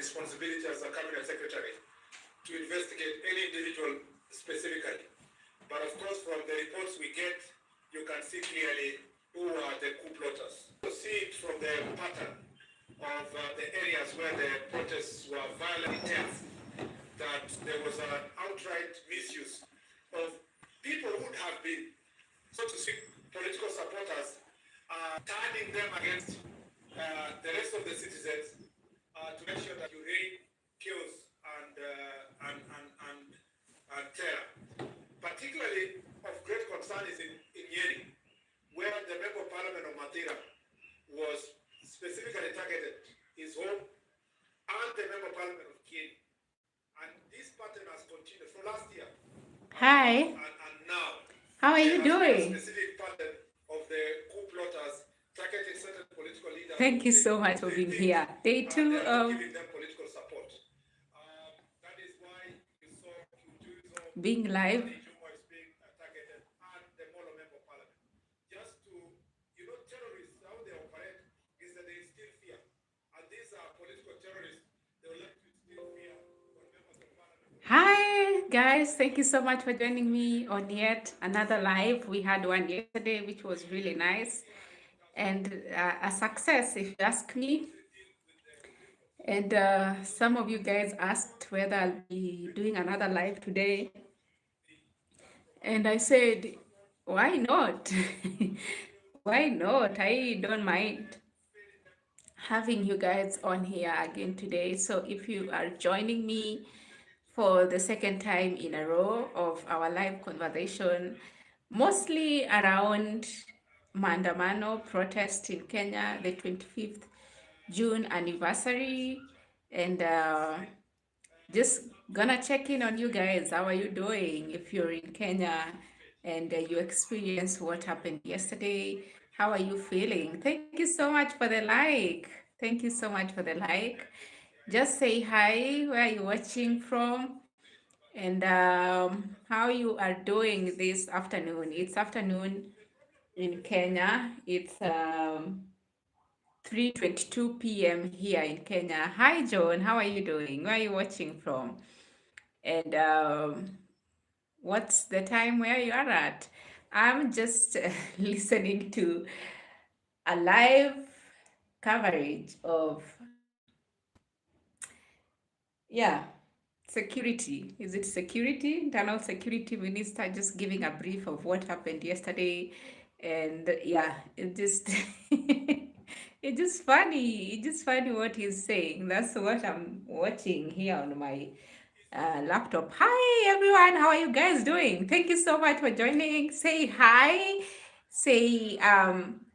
responsibility as a cabinet secretary to investigate any individual specifically. But of course, from the reports we get, you can see clearly who are the coup plotters. You see it from the pattern of the areas where the protests were violently intense, that there was an outright misuse of people who would have been, so to speak, political supporters, turning them against the rest of the citizens to make sure that you reign chaos and terror. Particularly of great concern is in Yeri, where the Member of Parliament of Madeira was specifically targeted, his home, and the Member of Parliament of Kieni. And this pattern has continued from last year. Hi. And now. How are you doing? A specific pattern of the coup plotters targeting certain political leaders. Thank you so much for being here. Day 2 of giving them political support. That is why you saw being live. Hi guys, thank you so much for joining me on yet another live. We had one yesterday which was really nice and a success if you ask me. And some of you guys asked whether I'll be doing another live today, and I said, why not? Why not? I don't mind having you guys on here again today. So if you are joining me for the second time in a row of our live conversation, mostly around Mandamano protest in Kenya, the 25th June anniversary, and just gonna check in on you guys. How are you doing? If you're in Kenya and you experienced what happened yesterday, how are you feeling? Thank you so much for the like. Thank you so much for the like. Just say hi, where are you watching from, and how you are doing this afternoon. It's afternoon in Kenya. It's 3:22 p.m. here in Kenya. Hi, John. How are you doing? Where are you watching from? And what's the time where you are at? I'm just listening to a live coverage of, yeah, security. Is it security? Internal security minister just giving a brief of what happened yesterday. And yeah, it just it's just funny. It's just funny what he's saying. That's what I'm watching here on my laptop. Hi everyone, how are you guys doing? Thank you so much for joining. Say hi. Say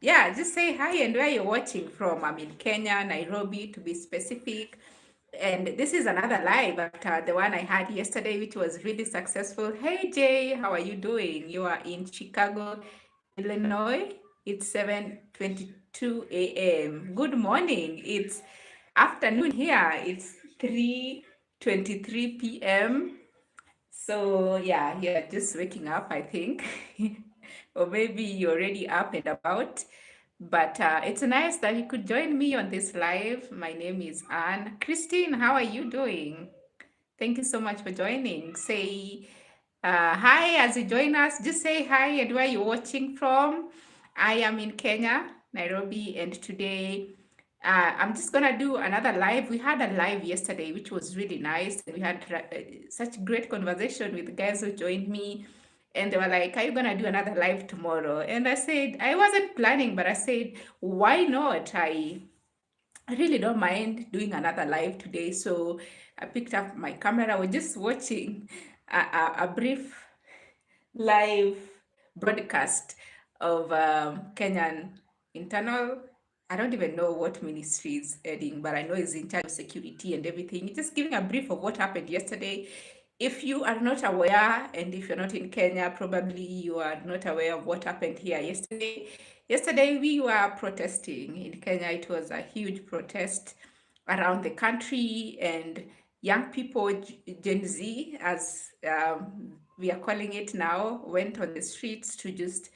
yeah, just say hi and where you're watching from. I'm in Kenya, Nairobi to be specific. And this is another live after the one I had yesterday, which was really successful. Hey Jay, how are you doing? You are in Chicago, Illinois. It's 7:22 a.m. Good morning. It's afternoon here. It's 3:23 p.m. So yeah, you're just waking up, I think. Or maybe you're already up and about. But it's nice that you could join me on this live. My name is Anne. Christine, how are you doing? Thank you so much for joining. Say hi as you join us. Just say hi and where you're watching from. I am in Kenya, Nairobi, and today I'm just gonna do another live. We had a live yesterday, which was really nice. We had such great conversation with the guys who joined me, and they were like, "Are you gonna do another live tomorrow?" And I said, I wasn't planning, but I said, "Why not? I really don't mind doing another live today." So I picked up my camera. We're just watching a brief live broadcast of Kenyan internal. I don't even know what ministry is heading, but I know it's in charge of security and everything. Just giving a brief of what happened yesterday. If you are not aware, and if you're not in Kenya, probably you are not aware of what happened here yesterday. Yesterday, we were protesting in Kenya. It was a huge protest around the country, and young people, Gen Z, as we are calling it now, went on the streets to just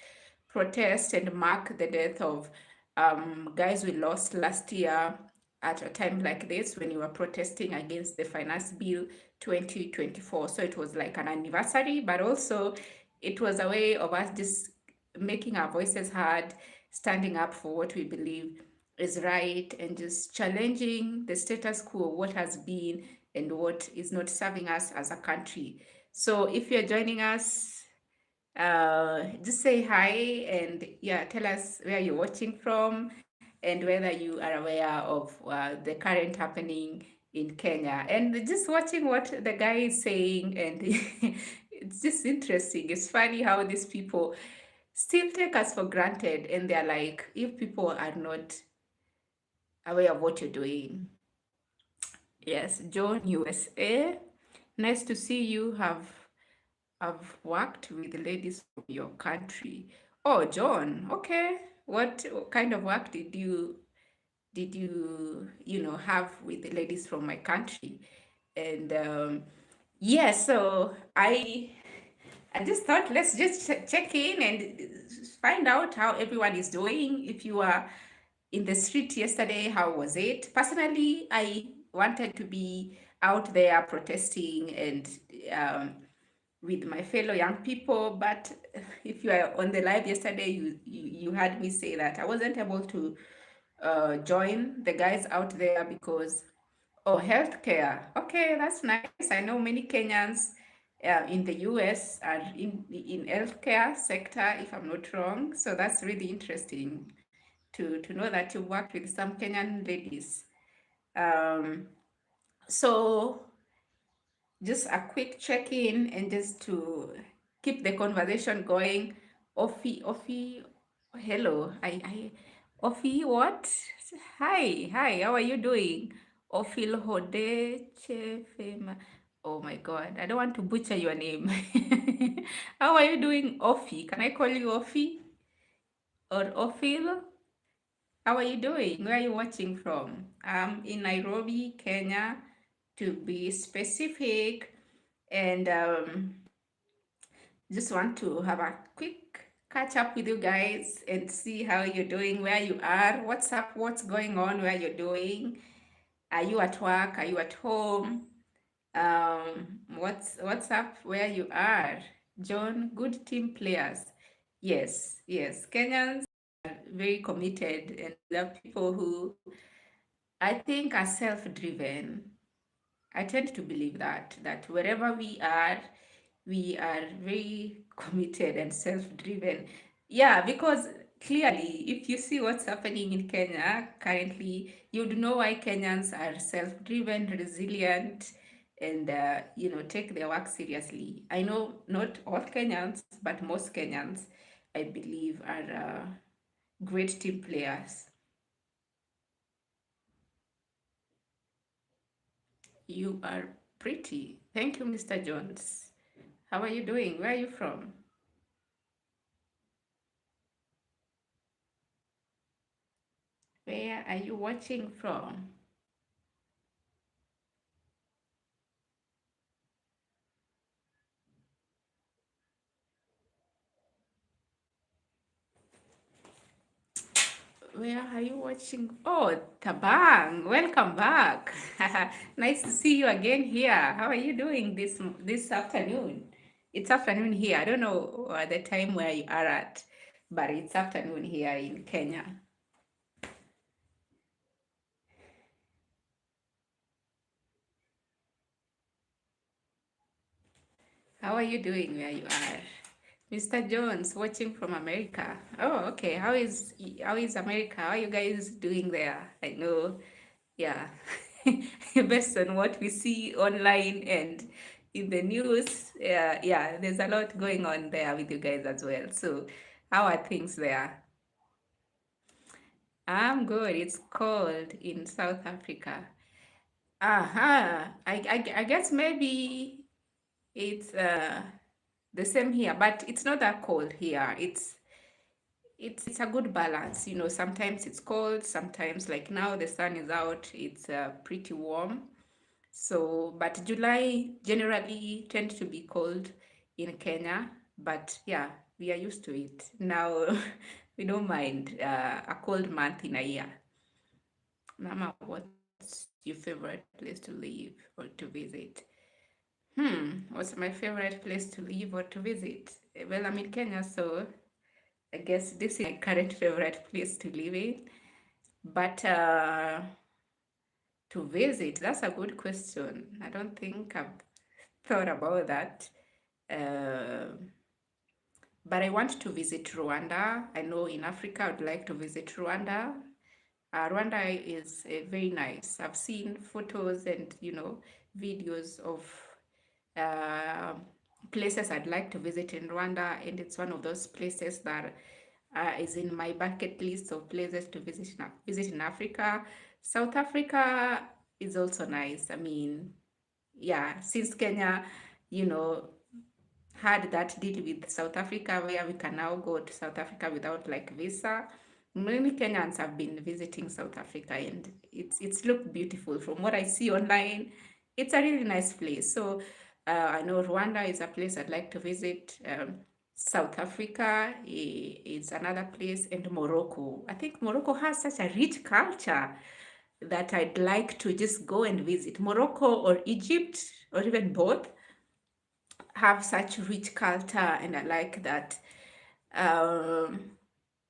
protest and mark the death of guys we lost last year at a time like this when you were protesting against the finance bill 2024. So it was like an anniversary, but also it was a way of us just making our voices heard, standing up for what we believe is right, and just challenging the status quo, what has been and what is not serving us as a country. So if you're joining us, just say hi and yeah, tell us where you're watching from and whether you are aware of the current happening in Kenya, and just watching what the guy is saying. And it's just interesting. It's funny how these people still take us for granted, and they're like, if people are not aware of what you're doing. Yes, John, USA. Nice to see you have worked with ladies from your country. Oh, John, okay. What kind of work did you have with the ladies from my country? And yeah, so I just thought let's just check in and find out how everyone is doing. If you are in the street yesterday, how was it? Personally, I wanted to be out there protesting and um, with my fellow young people. But if you are on the live yesterday, you heard me say that I wasn't able to join the guys out there because oh, healthcare. Okay, that's nice. I know many Kenyans in the US are in healthcare sector, if I'm not wrong. So that's really interesting to know that you worked with some Kenyan ladies. Um, so just a quick check-in and just to keep the conversation going. Ofi, hello. Ofi, what? Hi, how are you doing? Ofil Hode Chefema. Oh my God, I don't want to butcher your name. How are you doing, Ofi? Can I call you Ofi or Ofil? How are you doing? Where are you watching from? I'm in Nairobi, Kenya, to be specific. And just want to have a quick catch up with you guys and see how you're doing, where you are, what's up, what's going on, where you're doing. Are you at work? Are you at home? What's up where you are? John, good team players. Yes. Kenyans are very committed and they're people who I think are self-driven. I tend to believe that wherever we are very committed and self-driven. Yeah, because clearly, if you see what's happening in Kenya currently, you'd know why Kenyans are self-driven, resilient, and take their work seriously. I know not all Kenyans, but most Kenyans, I believe, are great team players. You are pretty. Thank you, Mr. Jones. How are you doing? Where are you from? Where are you watching from? Where are you watching? Oh, Tabang, welcome back. Nice to see you again here. How are you doing this afternoon? It's afternoon here. I don't know the time where you are at, but it's afternoon here in Kenya. How are you doing where you are? Mr. Jones, watching from America. Oh, okay. How is America? How are you guys doing there? I know, yeah, based on what we see online and in the news, yeah, there's a lot going on there with you guys as well. So, how are things there? I'm good. It's cold in South Africa. I guess maybe it's the same here, but it's not that cold here. It's a good balance. Sometimes it's cold, sometimes like now the sun is out, it's pretty warm. So, but July generally tends to be cold in Kenya, but yeah, we are used to it. Now we don't mind a cold month in a year. Mama, what's your favorite place to live or to visit? What's my favorite place to live or to visit? Well, I'm in Kenya, so I guess this is my current favorite place to live in. But to visit, that's a good question. I don't think I've thought about that. Uh, but I want to visit Rwanda. I know in Africa I'd like to visit Rwanda. Rwanda is very nice. I've seen photos and videos of uh, places I'd like to visit in Rwanda, and it's one of those places that is in my bucket list of places to visit in Africa. South Africa is also nice. I mean, yeah, since Kenya, you know, had that deal with South Africa where we can now go to South Africa without like visa. Many Kenyans have been visiting South Africa and it's looked beautiful from what I see online. It's a really nice place. So I know Rwanda is a place I'd like to visit. South Africa is another place, and Morocco. I think Morocco has such a rich culture that I'd like to just go and visit. Morocco or Egypt or even both have such rich culture, and I like that. Um,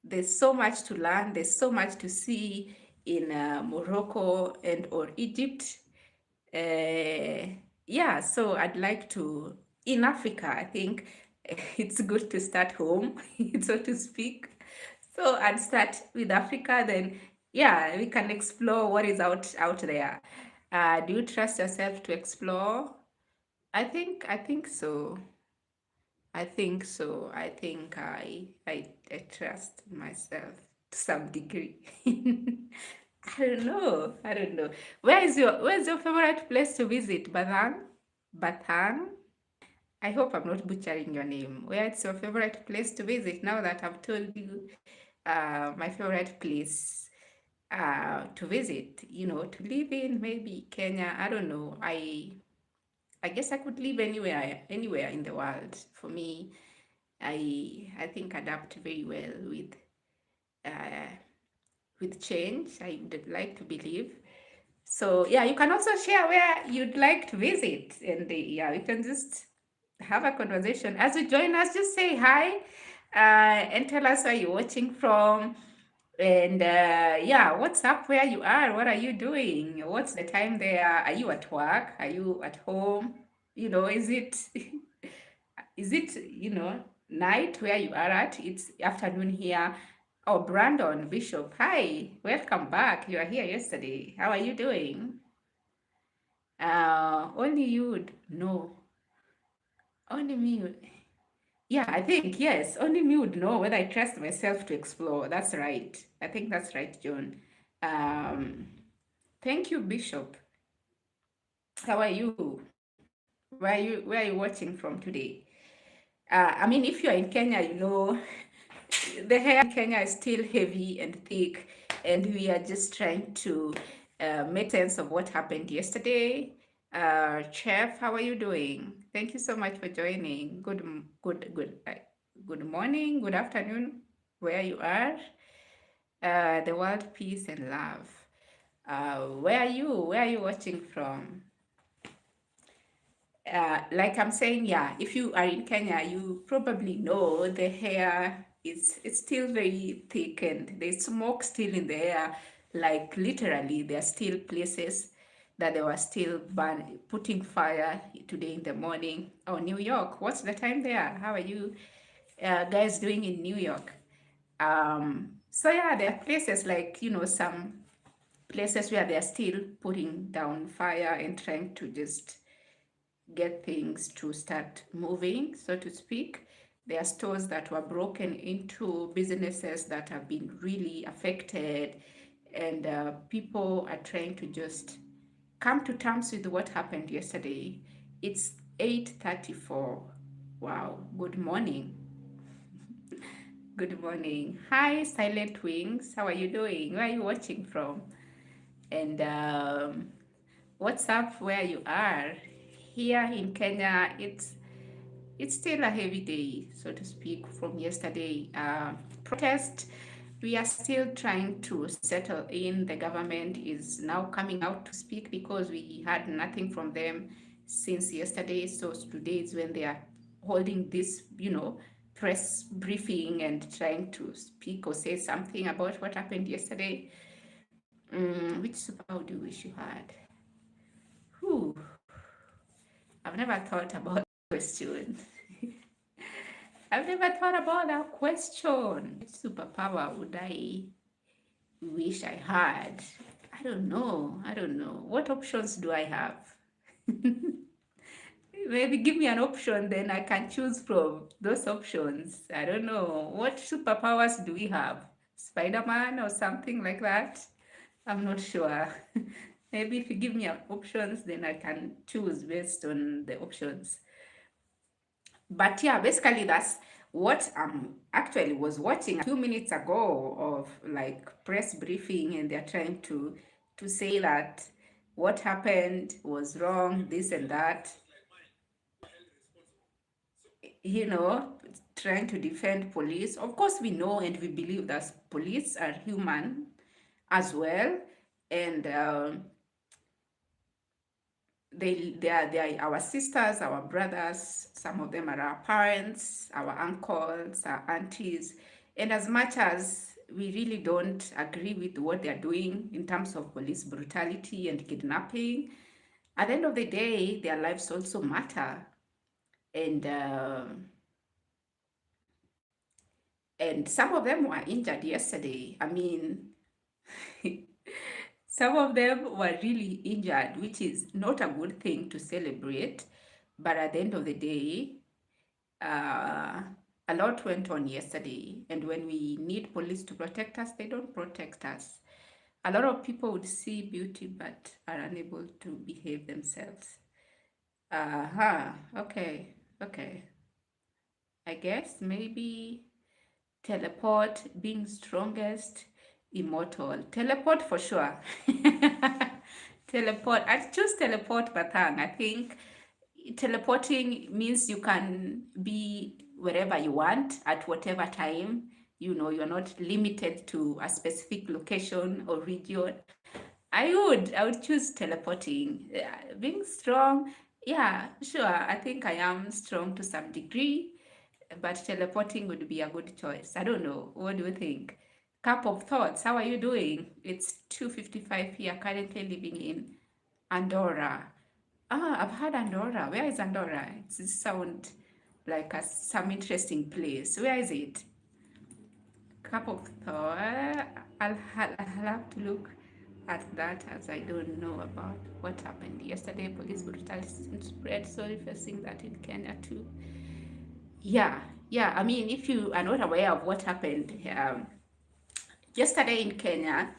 there's so much to learn. There's so much to see in Morocco and or Egypt. Uh, yeah, so I'd like to in Africa. I think it's good to start home, so to speak. So I'd start with Africa, then yeah, we can explore what is out there. Do you trust yourself to explore? I think so. I think so. I think I trust myself to some degree. I don't know. I don't know. Where's your favorite place to visit? Bathan? Bathan? I hope I'm not butchering your name. Where's your favorite place to visit now that I've told you my favorite place to visit, to live in, maybe Kenya. I don't know. I guess I could live anywhere in the world. For me, I think adapt very well uh, with change. I would like to believe. So yeah, you can also share where you'd like to visit, and yeah, we can just have a conversation as you join us. Just say hi, and tell us where you're watching from, and yeah, what's up where you are? What are you doing? What's the time there? Are you at work? Are you at home? Is it is it night where you are at? It's afternoon here. Oh, Brandon Bishop, hi, welcome back. You are here yesterday. How are you doing? Only you would know. Only me would. Yeah, I think yes. Only me would know whether I trust myself to explore. That's right. I think that's right, John. Um, thank you, Bishop. How are you? Where are you watching from today? I mean, if you are in Kenya, the hair in Kenya is still heavy and thick, and we are just trying to make sense of what happened yesterday. Chef, how are you doing? Thank you so much for joining. Good morning, good afternoon, where you are. The world, peace and love. Where are you? Where are you watching from? Like I'm saying, yeah, if you are in Kenya, you probably know the hair is it's still very thick and there's smoke still in the air. Like literally, there are still places that they were still putting fire today in the morning. Oh, New York, what's the time there? How are you guys doing in New York? So yeah, there are places like, some places where they're still putting down fire and trying to just get things to start moving, so to speak. There are stores that were broken into, businesses that have been really affected, and people are trying to just come to terms with what happened yesterday. It's 8:34. Wow. Good morning. Good morning. Hi, Silent Wings. How are you doing? Where are you watching from? And what's up where you are? Here in Kenya, it's still a heavy day, so to speak, from yesterday. Protest. we are still trying to settle in. The government is now coming out to speak because we had nothing from them since yesterday. So today is when they are holding this, press briefing and trying to speak or say something about what happened yesterday. Which superpower do you wish you had? Whew, I've never thought about that question. I've never thought about that question. Which superpower would I wish I had? I don't know. I don't know. What options do I have? Maybe give me an option, then I can choose from those options. I don't know. What superpowers do we have? Spider-Man or something like that? I'm not sure. Maybe if you give me options, then I can choose based on the options. But yeah, basically that's what actually was watching a few minutes ago of like press briefing, and they're trying to say that what happened was wrong, this and that, you know, trying to defend police. Of course, we know and we believe that police are human as well, and they are our sisters, our brothers. Some of them are our parents, our uncles, our aunties. And as much as we really don't agree with what they're doing in terms of police brutality and kidnapping, at the end of the day, their lives also matter. And and some of them were injured yesterday. I mean, some of them were really injured, which is not a good thing to celebrate. But at the end of the day, uh, a lot went on yesterday. And when we need police to protect us, they don't protect us. A lot of people would see beauty but are unable to behave themselves. Okay, okay. I guess maybe teleport, being strongest, immortal. Teleport for sure. Teleport. I choose teleport, Batang. I think teleporting means you can be wherever you want at whatever time. You're not limited to a specific location or region. I would choose teleporting. Being strong, yeah, sure. I think I am strong to some degree, but teleporting would be a good choice. I don't know. What do you think? Cup of thoughts. How are you doing? It's 2:55 here, currently living in Andorra. I've heard Andorra. Where is Andorra? It sound like some interesting place. Where is it? Cup of thought. I'll have to look at that, as I don't know about what happened yesterday. Police brutality spread. Sorry for seeing that in Kenya too. Yeah, yeah. I mean, if you are not aware of what happened yesterday in Kenya,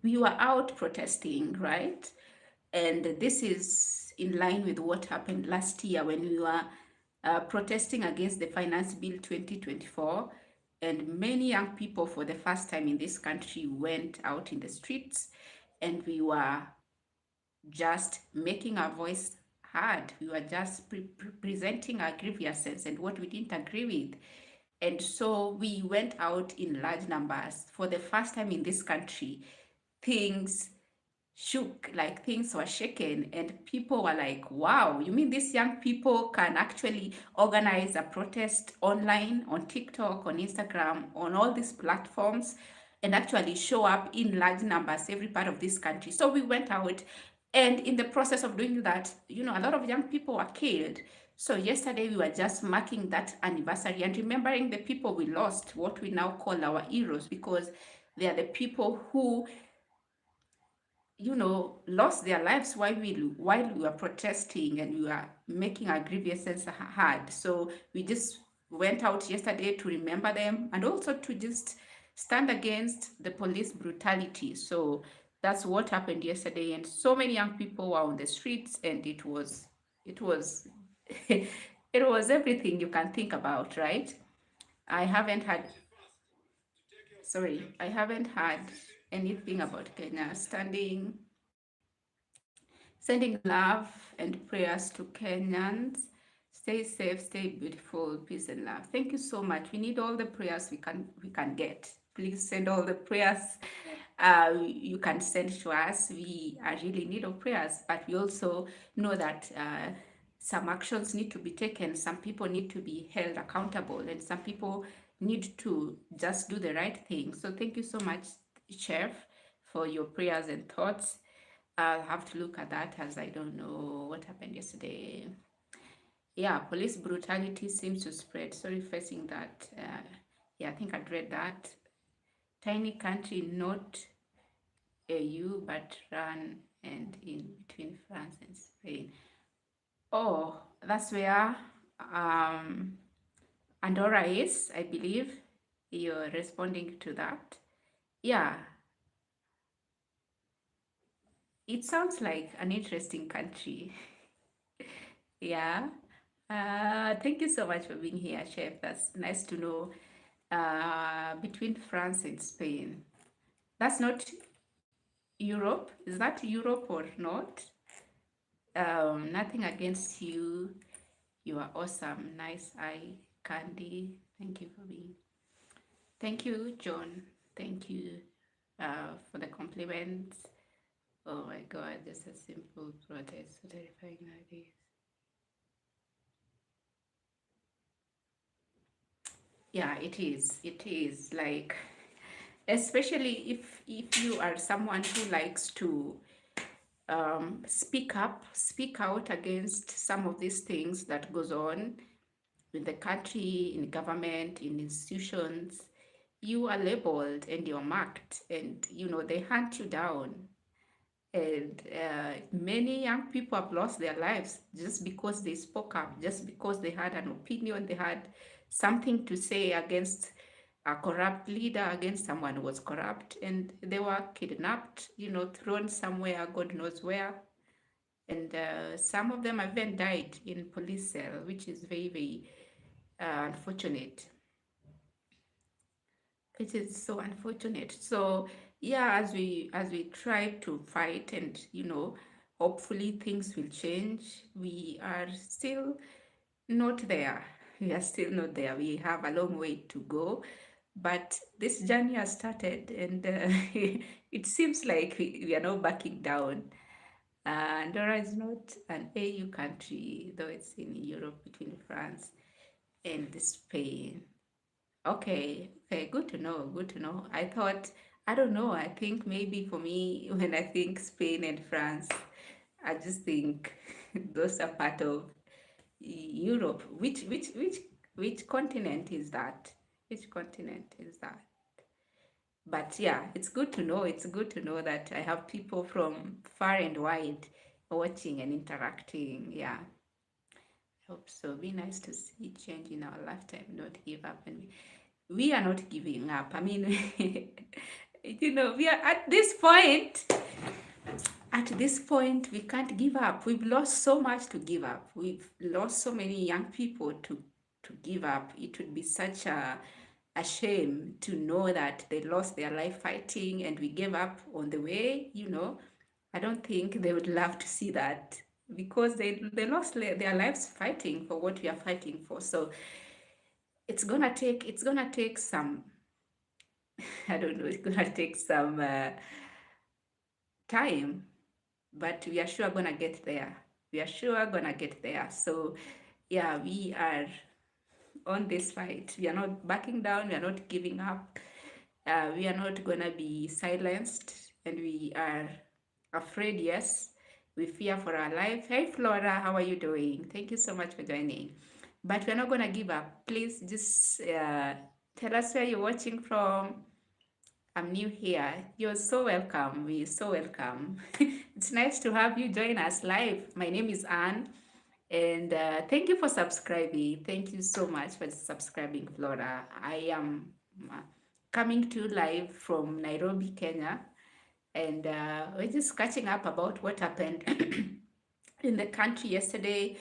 we were out protesting, right? And this is in line with what happened last year when we were protesting against the Finance Bill 2024. And many young people, for the first time in this country, went out in the streets, and we were just making our voice heard. We were just presenting our grievances and what we didn't agree with. And so we went out in large numbers. For the first time in this country, things shook, like things were shaken, and people were like, wow, you mean these young people can actually organize a protest online, on TikTok, on Instagram, on all these platforms, and actually show up in large numbers every part of this country. So we went out, and in the process of doing that, a lot of young people were killed. So yesterday we were just marking that anniversary and remembering the people we lost, what we now call our heroes, because they are the people who lost their lives while we were protesting and we were making our grievances heard. So we just went out yesterday to remember them and also to just stand against the police brutality. So that's what happened yesterday, and so many young people were on the streets, and it was it was everything you can think about, right? I haven't had Sorry, I haven't heard anything about Kenya sending love and prayers to Kenyans Stay safe, stay beautiful, peace and love. Thank you so much. We need all the prayers we can get. Please send all the prayers you can send to us. We are really in need of prayers, but we also know that some actions need to be taken. Some people need to be held accountable, and some people need to just do the right thing. So thank you so much, Chef, for your prayers and thoughts. I'll have to look at that as I don't know what happened yesterday. Yeah, police brutality seems to spread. Sorry, facing that. Yeah, I think I'd read that. Tiny country, not AU, but run and in between France and Spain. Oh, that's where Andorra is, I believe. You're responding to that. Yeah, it sounds like an interesting country. Yeah. Thank you so much for being here, Chef. That's nice to know. Between France and Spain. That's not Europe. Is that Europe or not? Nothing against you. You are awesome. Nice eye candy. Thank you for being. Thank you, John. Thank you for the compliments. Oh my God, just a simple protest. So terrifying nowadays. Yeah, it is. It is like, especially if you are someone who likes to speak up, speak out against some of these things that goes on in the country, in government, in institutions. You are labeled and you're marked, and they hunt you down. And many young people have lost their lives just because they spoke up, just because they had an opinion, they had something to say against a corrupt leader, against someone who was corrupt, and they were kidnapped, thrown somewhere, God knows where. And some of them have even died in police cell, which is very, very unfortunate. It is so unfortunate. So yeah, as we try to fight, and hopefully things will change. We are still not there. We are still not there. We have a long way to go, but this journey has started, and it seems like we are not backing down. Andorra is not an AU country, though it's in Europe between France and Spain. Okay, okay, good to know, good to know. I don't know, I think maybe for me, when I think Spain and France, I just think those are part of Europe. Which continent is that? Which continent is that? But yeah, it's good to know. It's good to know that I have people from far and wide watching and interacting. Yeah, I hope so. Be nice to see change in our lifetime. Don't give up, and we are not giving up. I mean, we are at this point. At this point, we can't give up. We've lost so much to give up. We've lost so many young people to give up. It would be such a shame to know that they lost their life fighting and we gave up on the way. I don't think they would love to see that, because they lost their lives fighting for what we are fighting for. So it's gonna take some, I don't know, it's gonna take some time, but we are sure gonna get there. We are sure gonna get there. So yeah, we are on this fight. We are not backing down. We are not giving up. We are not gonna be silenced, and we are afraid. Yes, we fear for our life. Hey Flora, how are you doing? Thank you so much for joining. But we're not gonna give up. Please just tell us where you're watching from. I'm new here. You're so welcome. We're so welcome. It's nice to have you join us live. My name is Anne, and thank you for subscribing. Thank you so much for subscribing, Flora. I am coming to you live from Nairobi, Kenya, and we're just catching up about what happened in the country yesterday.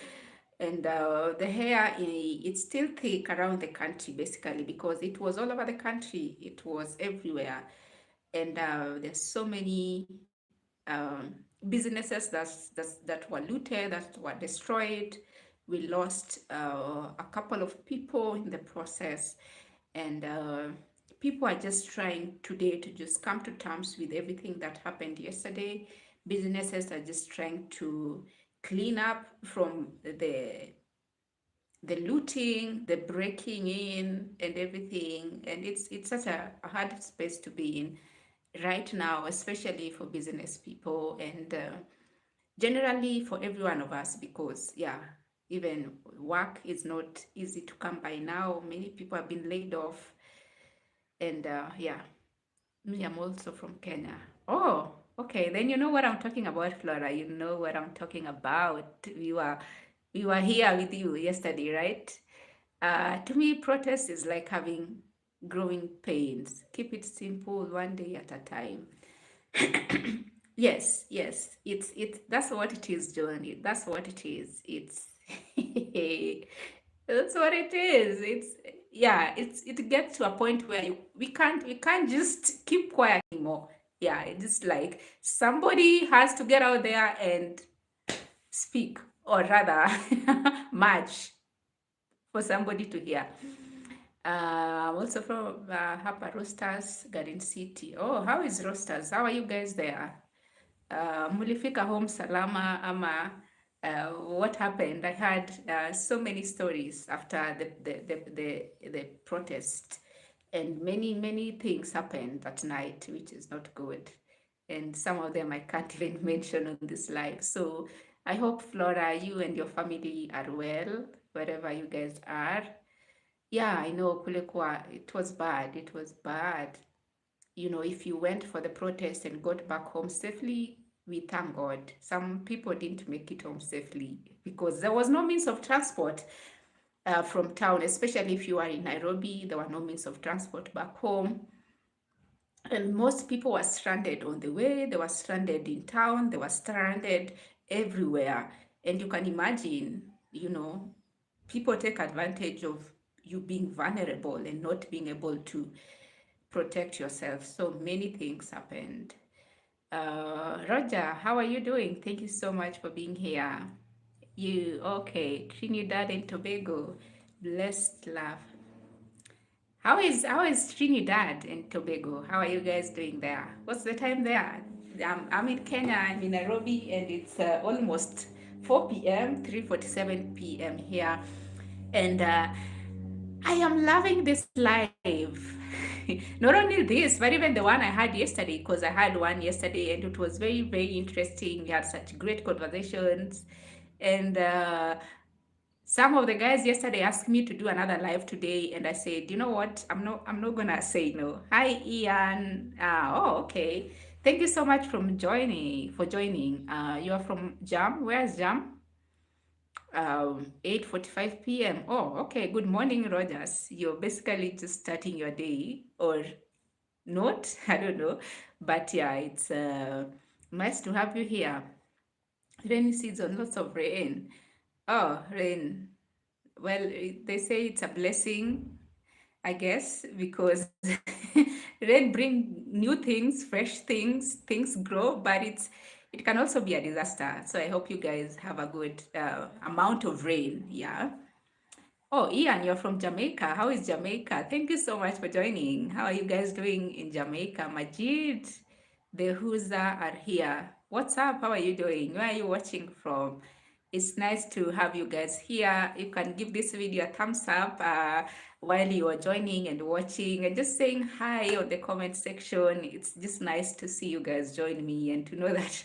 And the hair, it's still thick around the country, basically, because it was all over the country. It was everywhere. And there's so many businesses that were looted, that were destroyed. we lost a couple of people in the process, and people are just trying today to just come to terms with everything that happened yesterday. Businesses are just trying to clean up from the looting, the breaking in, and everything. And it's such a hard space to be in right now, especially for business people, and generally for every one of us, because yeah, even work is not easy to come by now. Many people have been laid off, and yeah, me, I'm also from Kenya. Oh, okay, then you know what I'm talking about, Flora. You know what I'm talking about. We were here with you yesterday, right? To me, protest is like having growing pains. Keep it simple, one day at a time. Yes, yes, it's that's what it is, Johnny. That's what it is. It's that's what it is. It's yeah, it gets to a point where we can't just keep quiet anymore. Yeah, it's like somebody has to get out there and speak, or rather march for somebody to hear. I'm also from Hapa Roasters, Garden City. Oh, how is Roasters? How are you guys there? Mulifika home salama ama what happened? I had so many stories after the protest, and many things happened that night, which is not good. And some of them I can't even mention on this live. So I hope, Flora, you and your family are well, wherever you guys are. Yeah, I know kulikuwa, it was bad. It was bad. If you went for the protest and got back home safely, we thank God. Some people didn't make it home safely because there was no means of transport from town, especially if you are in Nairobi. There were no means of transport back home. And most people were stranded on the way, they were stranded in town, they were stranded everywhere. And you can imagine, people take advantage of you being vulnerable and not being able to protect yourself. So many things happened. Roger, how are you doing? Thank you so much for being here. You okay? Trinidad and Tobago, blessed love. How is Trinidad and Tobago? How are you guys doing there? What's the time there? I'm in Kenya. I'm in Nairobi, and it's almost 4 p.m. 3:47 p.m. here, and I am loving this live. Not only this, but even the one I had yesterday, because I had one yesterday and it was very interesting. We had such great conversations. And some of the guys yesterday asked me to do another live today, and I said, you know what? I'm not gonna say no. Hi, Ian. Oh, okay. Thank you so much for joining. You are from Jam. Where's Jam? 8:45 p.m. Oh, okay. Good morning, Rogers. You're basically just starting your day, or not? I don't know. But yeah, it's nice to have you here. Rainy season, lots of rain. Oh, rain. Well, they say it's a blessing, I guess, because rain bring new things, fresh things grow, but it can also be a disaster. So I hope you guys have a good amount of rain. Yeah. Oh, Ian, you're from Jamaica. How is Jamaica? Thank you so much for joining. How are you guys doing in Jamaica? Majid, the Huza are here. What's up? How are you doing? Where are you watching from? It's nice to have you guys here. You can give this video a thumbs up while you are joining and watching, and just saying hi on the comment section. It's just nice to see you guys join me and to know that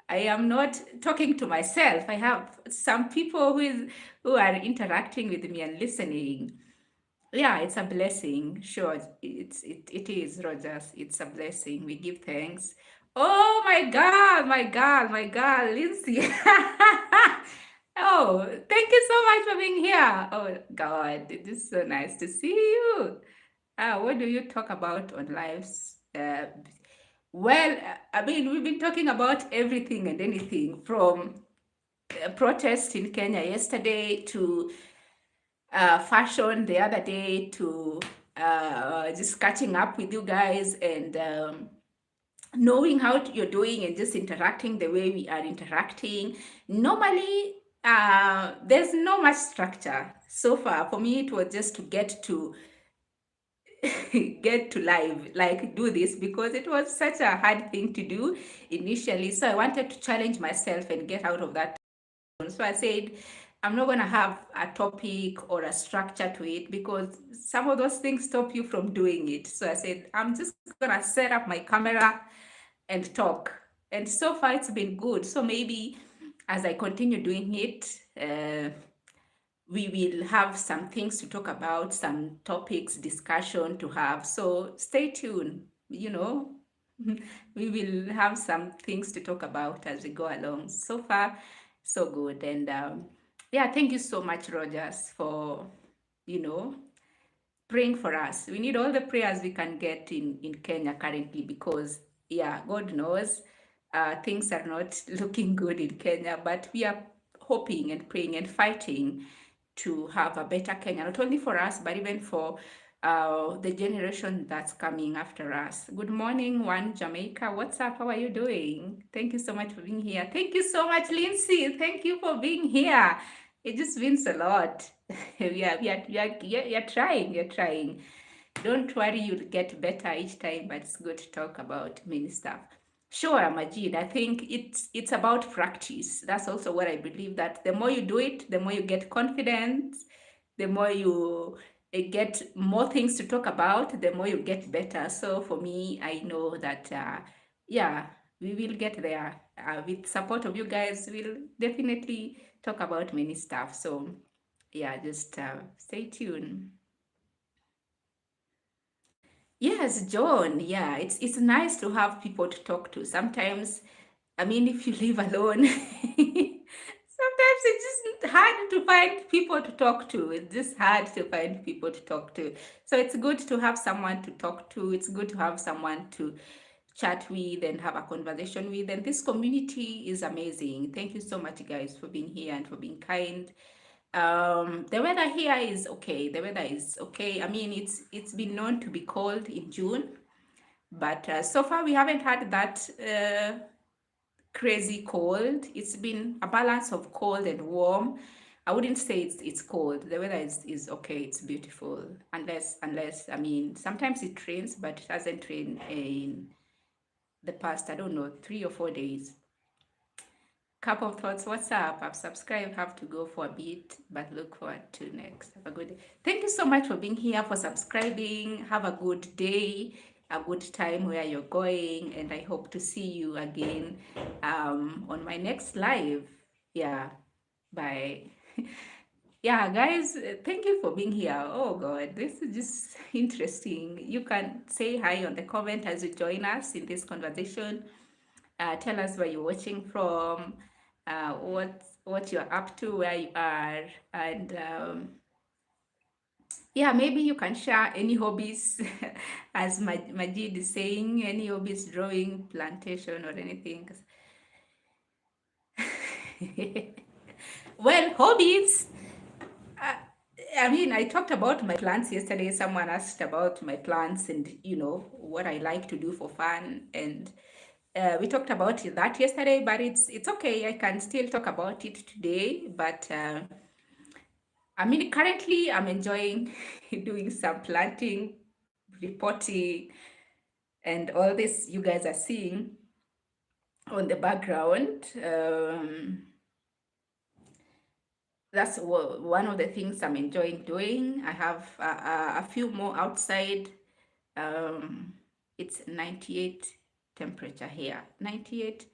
I am not talking to myself. I have some people who are interacting with me and listening. Yeah, it's a blessing. Sure, it is, Rogers. It's a blessing. We give thanks. Oh my God, Lindsay. Oh, thank you so much for being here. Oh God, it is so nice to see you. What do you talk about on lives? Well, I mean, we've been talking about everything and anything from protest in Kenya yesterday to fashion the other day to just catching up with you guys and knowing how you're doing and just interacting the way we are interacting. Normally, There's no much structure so far. For me, it was just to get to get to live, like do this, because it was such a hard thing to do initially. So I wanted to challenge myself and get out of that. So I said, I'm not going to have a topic or a structure to it because some of those things stop you from doing it. So I said, I'm just going to set up my camera and talk. And so far, it's been good. So maybe as I continue doing it, we will have some things to talk about, some topics, discussion to have. So stay tuned, we will have some things to talk about as we go along. So far, so good. And yeah, thank you so much, Rogers, for, you know, praying for us. We need all the prayers we can get in Kenya currently because, yeah, God knows things are not looking good in Kenya, but we are hoping and praying and fighting to have a better Kenya, not only for us, but even for the generation that's coming after us. Good morning, One Jamaica. What's up? How are you doing? Thank you so much for being here. Thank you so much, Lindsay. Thank you for being here. It just means a lot. We are trying. You're trying. Don't worry, you'll get better each time, but it's good to talk about many stuff. Sure, Majid. I think it's about practice. That's also what I believe, that the more you do it, the more you get confidence, the more you get more things to talk about, the more you get better. So for me, I know that yeah, we will get there. With support of you guys, we'll definitely talk about many stuff. So yeah, just stay tuned. Yes, John. Yeah, it's nice to have people to talk to. Sometimes, I mean, if you live alone, sometimes it's just hard to find people to talk to. It's just hard to find people to talk to. So it's good to have someone to talk to. It's good to have someone to chat with and have a conversation with. And this community is amazing. Thank you so much, guys, for being here and for being kind. The weather here is okay. The weather is okay. I mean, it's been known to be cold in June, but so far we haven't had that crazy cold. It's been a balance of cold and warm. I wouldn't say it's cold. The weather is okay. It's beautiful. Unless I mean, sometimes it rains, but it hasn't rained in the past, I don't know, 3 or 4 days. Cup of thoughts, what's up? I've subscribed, have to go for a bit, but look forward to next. Have a good day. Thank you so much for being here, for subscribing. Have a good day, a good time where you're going, and I hope to see you again on my next live. Yeah, bye. Yeah, guys, thank you for being here. Oh God, this is just interesting. You can say hi on the comment as you join us in this conversation. Tell us where you're watching from, what you're up to, where you are, and yeah, maybe you can share any hobbies, as Majid is saying, any hobbies, drawing, plantation, or anything. Well, hobbies. Uh, I mean, I talked about my plants yesterday. Someone asked about my plants and, what I like to do for fun. And we talked about that yesterday, but it's okay. I can still talk about it today. But I mean, currently I'm enjoying doing some planting, reporting, and all this you guys are seeing on the background. That's one of the things I'm enjoying doing. I have a few more outside. Um, it's 98 temperature here. 98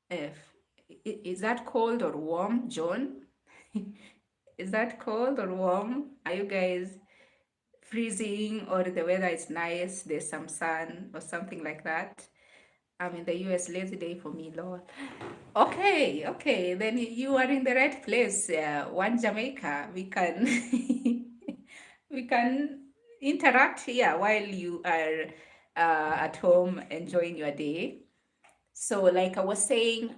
F. Is that cold or warm, John? Is that cold or warm? Are you guys freezing or the weather is nice? There's some sun or something like that. I'm in the US, lazy day for me, Lord. Okay, then you are in the right place. One Jamaica, we can we can interact here while you are at home enjoying your day. So, like I was saying,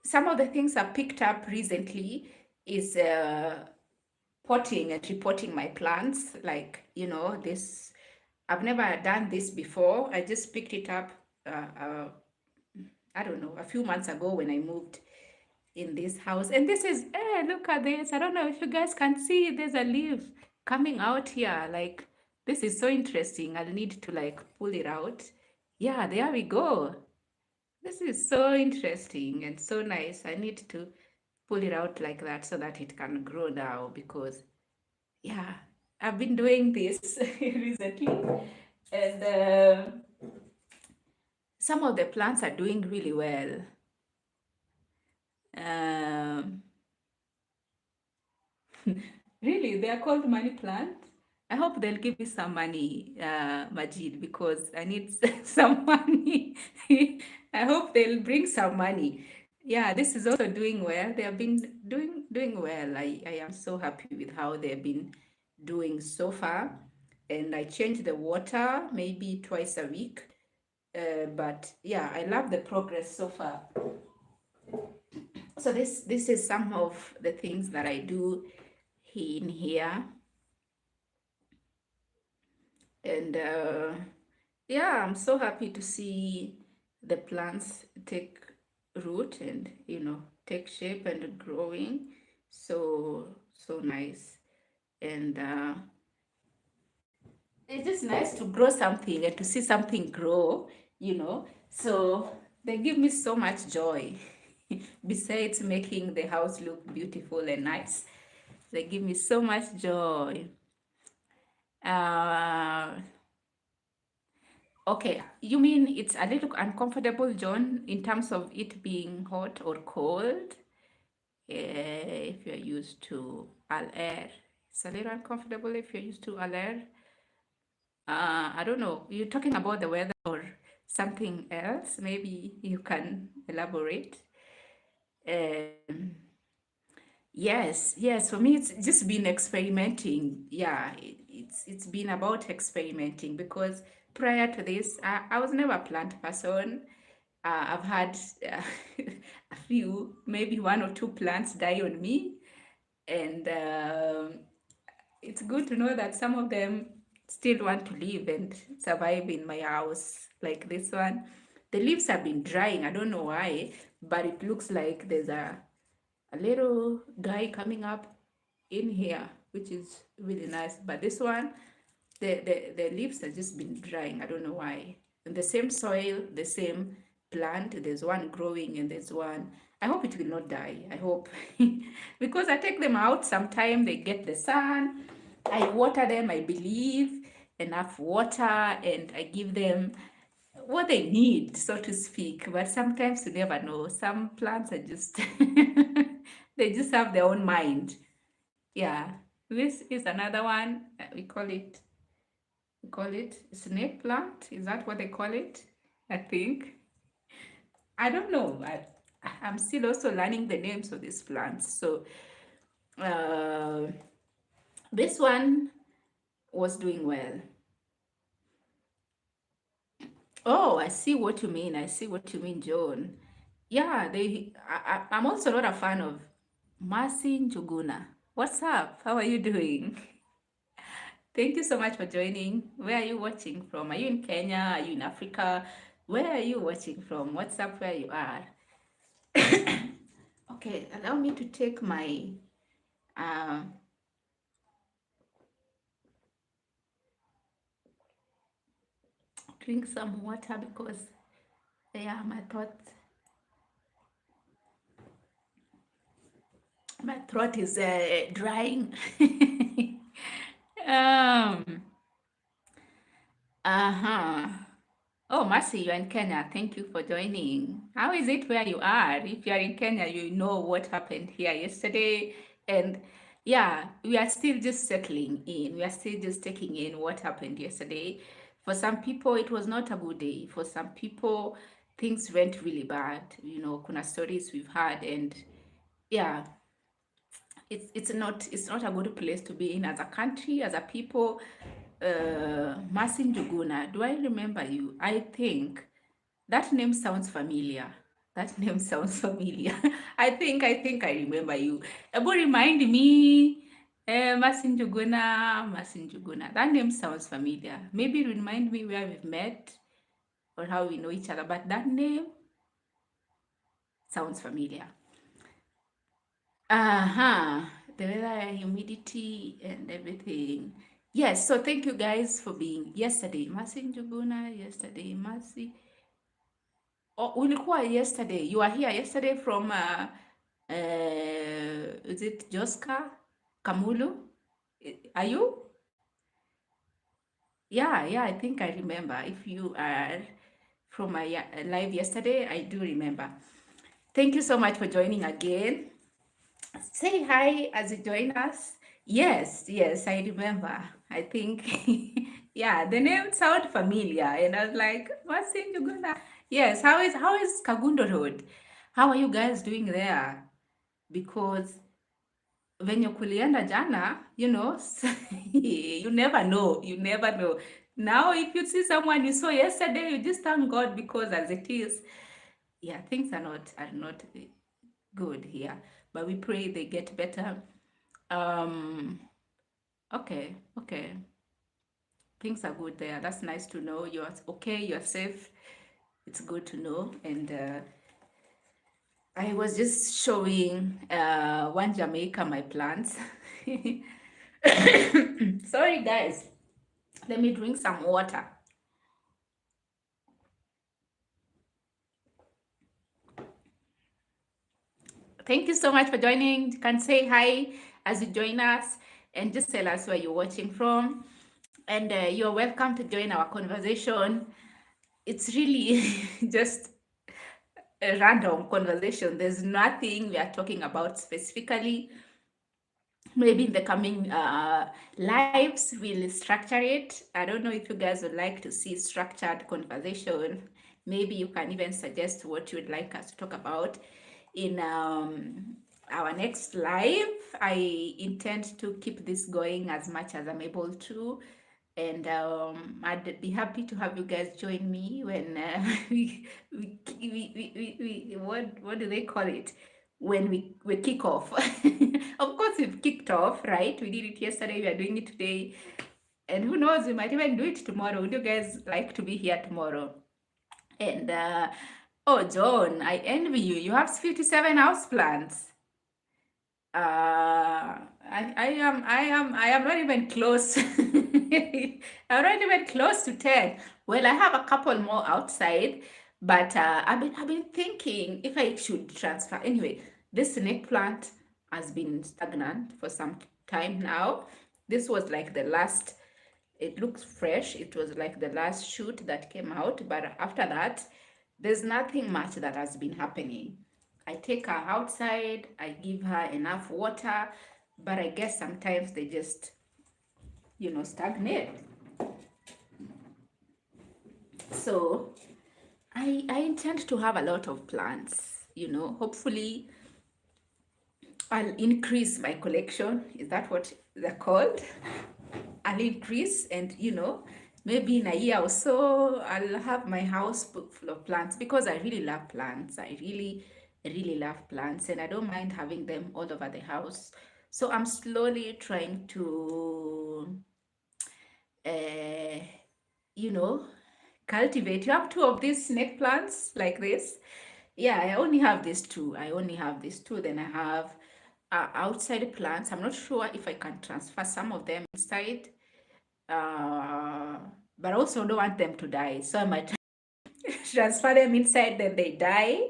some of the things I picked up recently is potting and reporting my plants. Like, this, I've never done this before. I just picked it up, I don't know, a few months ago when I moved in this house. And this is, look at this. I don't know if you guys can see, there's a leaf coming out here. Like, this is so interesting. I'll need to like pull it out. Yeah, there we go. This is so interesting and so nice. I need to pull it out like that so that it can grow now, because yeah, I've been doing this recently, and some of the plants are doing really well. Um, Really, they are called money plant. I hope they'll give me some money, Majid, because I need some money. I hope they'll bring some money. Yeah, this is also doing well. They have been doing well. I am so happy with how they've been doing so far. And I change the water maybe twice a week. But yeah, I love the progress so far. So this is some of the things that I do in here. And yeah, I'm so happy to see the plants take root and take shape and growing. So nice. And it's just nice to grow something and to see something grow. So they give me so much joy. Besides making the house look beautiful and nice, they give me so much joy. uh Okay, you mean it's a little uncomfortable, John, in terms of it being hot or cold? If you're used to al air, it's a little uncomfortable if you're used to al air. I don't know. You're talking about the weather or something else? Maybe you can elaborate. Um, yes. For me, it's just been experimenting. Yeah, it's been about experimenting, because prior to this, I was never a plant person. I've had uh, a few, maybe one or two plants die on me, and it's good to know that some of them still want to live and survive in my house, like this one. The leaves have been drying. I don't know why, but it looks like there's a little guy coming up in here, which is really nice. But this one, the leaves have just been drying. I don't know why. In the same soil, the same plant, there's one growing and there's one. I hope it will not die. I hope. Because I take them out sometime, they get the sun. I water them, I believe, enough water, and I give them what they need, so to speak. But sometimes you never know. Some plants are just they just have their own mind. Yeah. This is another one. We call it snake plant. Is that what they call it? I think. I don't know. I'm still also learning the names of these plants. So uh, this one was doing well. Oh, I see what you mean. I see what you mean, John. Yeah, I'm also not a fan of Mercy Njuguna. What's up? How are you doing? Thank you so much for joining. Where are you watching from? Are you in Kenya? Are you in Africa? Where are you watching from? What's up where you are? Okay, allow me to take my uh, drink some water, because yeah, my throat is drying. um. Uh-huh. Oh, Mercy, you're in Kenya. Thank you for joining. How is it where you are? If you're in Kenya, you know what happened here yesterday. And yeah, we are still just settling in. We are still just taking in what happened yesterday. For some people, it was not a good day. For some people, things went really bad. Kuna stories we've had, and yeah, it's not a good place to be in as a country, as a people. Masin Juguna, do I remember you? I think that name sounds familiar. That name sounds familiar. I think I remember you. Ebo remind me, Masin Juguna. That name sounds familiar. Maybe remind me where we've met or how we know each other. But that name sounds familiar. Uh-huh. The weather, humidity, and everything. Yes, so thank you guys for being yesterday. Mercy Njuguna, yesterday, Mercy. Oh, ulikuwa yesterday. You are here yesterday from is it Joska? Kamulu? Are you? Yeah, I think I remember. If you are from my live yesterday, I do remember. Thank you so much for joining again. Say hi as you join us. Yes, I remember. I think, yeah, the name sound familiar, and I was like, what's in Uganda? Yes, how is Kagundo Road? How are you guys doing there? Because venye kulienda jana, you never know. Now, if you see someone you saw yesterday, you just thank God because as it is, yeah, things are not good here, but we pray they get better. Um, okay. Things are good there. That's nice to know. You're okay, you're safe. It's good to know. And I was just showing one Jamaica my plants. Sorry, guys. Let me drink some water. Thank you so much for joining. You can say hi as you join us and just tell us where you're watching from. And you're welcome to join our conversation. It's really just a random conversation. There's nothing we are talking about specifically. Maybe in the coming lives, we'll structure it. I don't know if you guys would like to see structured conversation. Maybe you can even suggest what you would like us to talk about in our next live. I intend to keep this going as much as I'm able to, and I'd be happy to have you guys join me when what do they call it, when we kick off. Of course we've kicked off, right? We did it yesterday, we are doing it today, and who knows, we might even do it tomorrow. Would you guys like to be here tomorrow? And oh, John, I envy you. You have 57 house plants. I am not even close. I'm not even close to 10. Well, I have a couple more outside, but I've been thinking if I should transfer. Anyway, this snake plant has been stagnant for some time now. This was like the last, it looks fresh. It was like the last shoot that came out, but after that, there's nothing much that has been happening. I take her outside, I give her enough water, but I guess sometimes they just, stagnate. So I intend to have a lot of plants, hopefully I'll increase my collection. Is that what they're called? I'll increase, and maybe in a year or so I'll have my house full of plants, because I really love plants. I really love plants, and I don't mind having them all over the house. So I'm slowly trying to uh, you know cultivate. You have two of these snake plants like this. Yeah, I only have these two. Then I have outside plants. I'm not sure if I can transfer some of them inside, uh, but I also don't want them to die. So I might transfer them inside, then they die.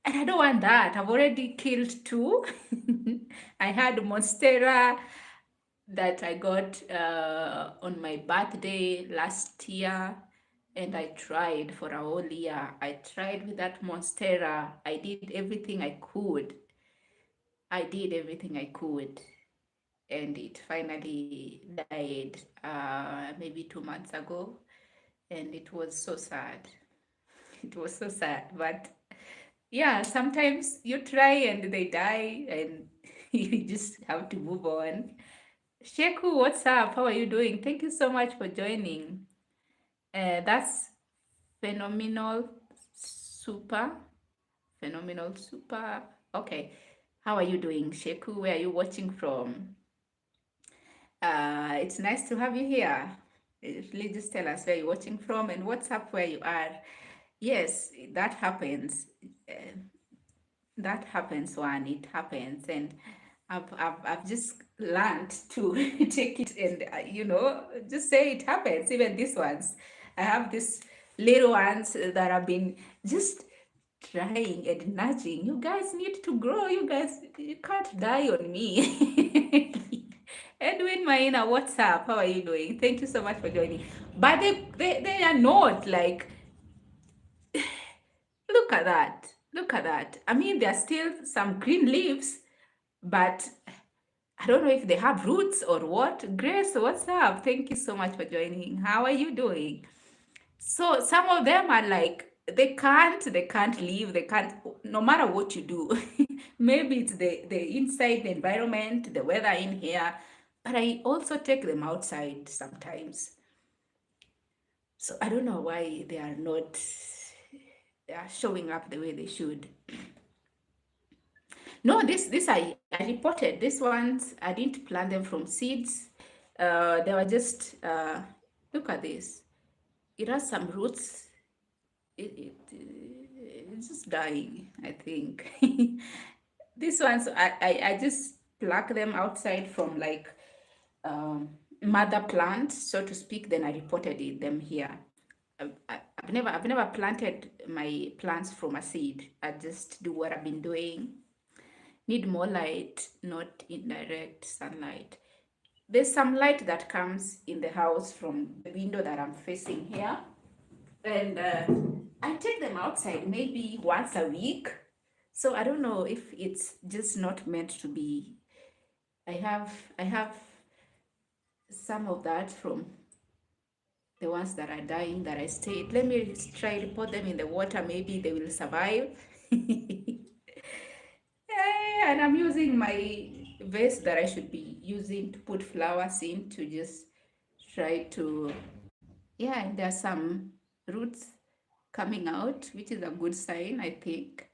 And I don't want that. I've already killed two. I had Monstera that I got on my birthday last year, and I tried for a whole year. I tried with that Monstera. I did everything I could. And it finally died maybe 2 months ago, and it was so sad. It was so sad, but yeah, sometimes you try and they die, and you just have to move on. Sheku, what's up? How are you doing? Thank you so much for joining. That's phenomenal, super, phenomenal, super. Okay, how are you doing, Sheku? Where are you watching from? It's nice to have you here. Please just tell us where you're watching from and what's up where you are. Yes, that happens. Uh, that happens one, it happens. And I've just learned to take it and, just say it happens. Even these ones, I have these little ones that have been just trying and nudging. You guys need to grow. You guys, you can't die on me. Edwin Maina, what's up? How are you doing? Thank you so much for joining. But they are not like, look at that. Look at that. I mean, there are still some green leaves, but I don't know if they have roots or what. Grace, what's up? Thank you so much for joining. How are you doing? So some of them are like, they can't leave, they can't, no matter what you do. Maybe it's the inside, the environment, the weather in here, but I also take them outside sometimes. So I don't know why they are not showing up the way they should. No, this I reported. These ones I didn't plant them from seeds. They were just look at this. It has some roots. It's just dying, I think. These ones I just pluck them outside from like mother plant, so to speak. Then I reported them here. I've never planted my plants from a seed. I just do what I've been doing. Need more light, not indirect sunlight. There's some light that comes in the house from the window that I'm facing here, and I take them outside maybe once a week. So I don't know if it's just not meant to be. I have some of that from the ones that are dying that I stayed. Let me try to put them in the water. Maybe they will survive. And I'm using my vase that I should be using to put flowers in to just try to, yeah, and there are some roots coming out, which is a good sign, I think.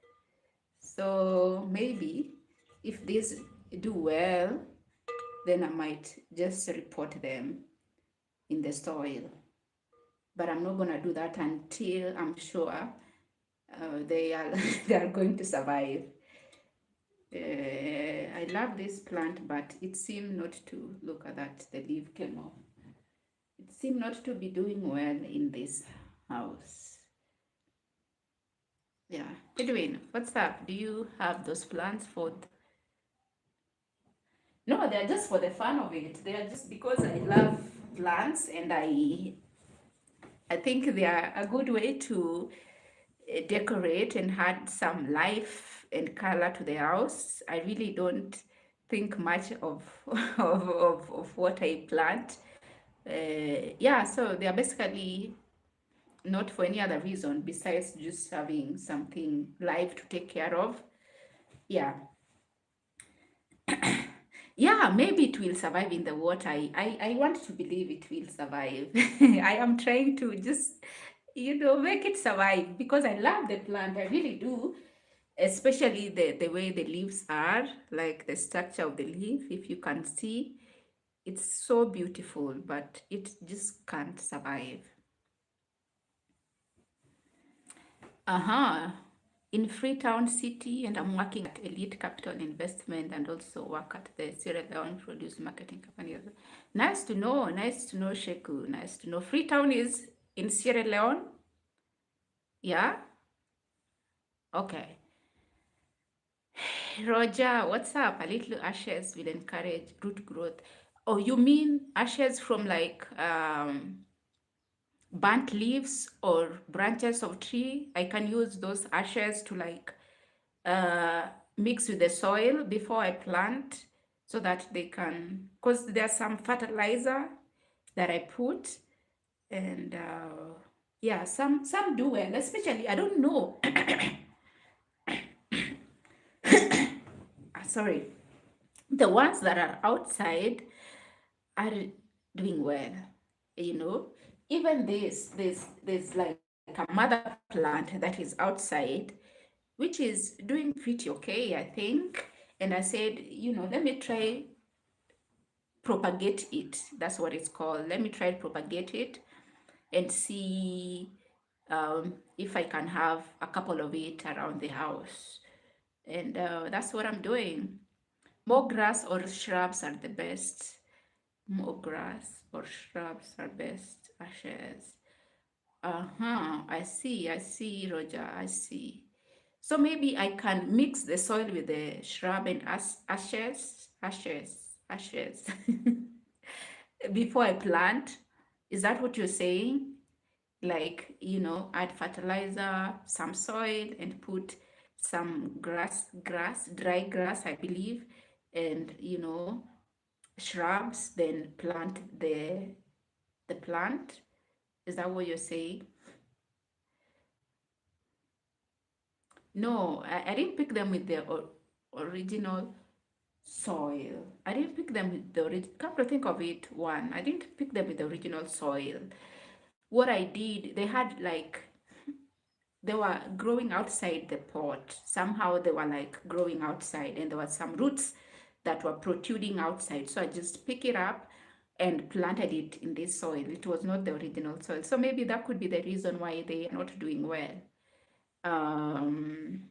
So maybe if these do well, then I might just report them in the soil. But I'm not gonna do that until I'm sure they are they are going to survive. I love this plant, but it seemed not to, look at that, the leaf came off. It seemed not to be doing well in this house. Yeah. Edwin, what's up? Do you have those plants for? No, they're just for the fun of it. They are just because I love plants, and I think they are a good way to decorate and add some life and color to the house. I really don't think much of of what I plant. Yeah, so they are basically not for any other reason besides just having something live to take care of. Yeah. Yeah, maybe it will survive in the water. I want to believe it will survive. I am trying to just, make it survive because I love the plant. I really do. Especially the way the leaves are, like the structure of the leaf. If you can see, it's so beautiful, but it just can't survive. In Freetown City, and I'm working at Elite Capital Investment and also work at the Sierra Leone Produce Marketing Company. Nice to know, Sheku. Nice to know. Freetown is in Sierra Leone? Yeah? Okay. Roger, what's up? A little ashes will encourage root growth. Oh, you mean ashes from like burnt leaves or branches of tree? I can use those ashes to like mix with the soil before I plant so that they can, because there's some fertilizer that I put, and yeah, some do well, especially, I don't know. Sorry, the ones that are outside are doing well, even there's like a mother plant that is outside, which is doing pretty okay, I think. And I said, let me try propagate it. That's what it's called. Let me try propagate it and see if I can have a couple of it around the house. And that's what I'm doing. More grass or shrubs are the best. More grass or shrubs are best. Ashes. I see, Roger, I see. So maybe I can mix the soil with the shrub and ashes before I plant. Is that what you're saying? Like, add fertilizer, some soil, and put some dry grass, I believe, and, shrubs, then plant the plant. Is that what you're saying? No, I didn't pick them with the original soil. I didn't pick them with the original. Come to think of it, I didn't pick them with the original soil. What I did, they were growing outside the pot. Somehow they were like growing outside, and there were some roots that were protruding outside. So I just pick it up and planted it in this soil. It was not the original soil. So maybe that could be the reason why they are not doing well. Um,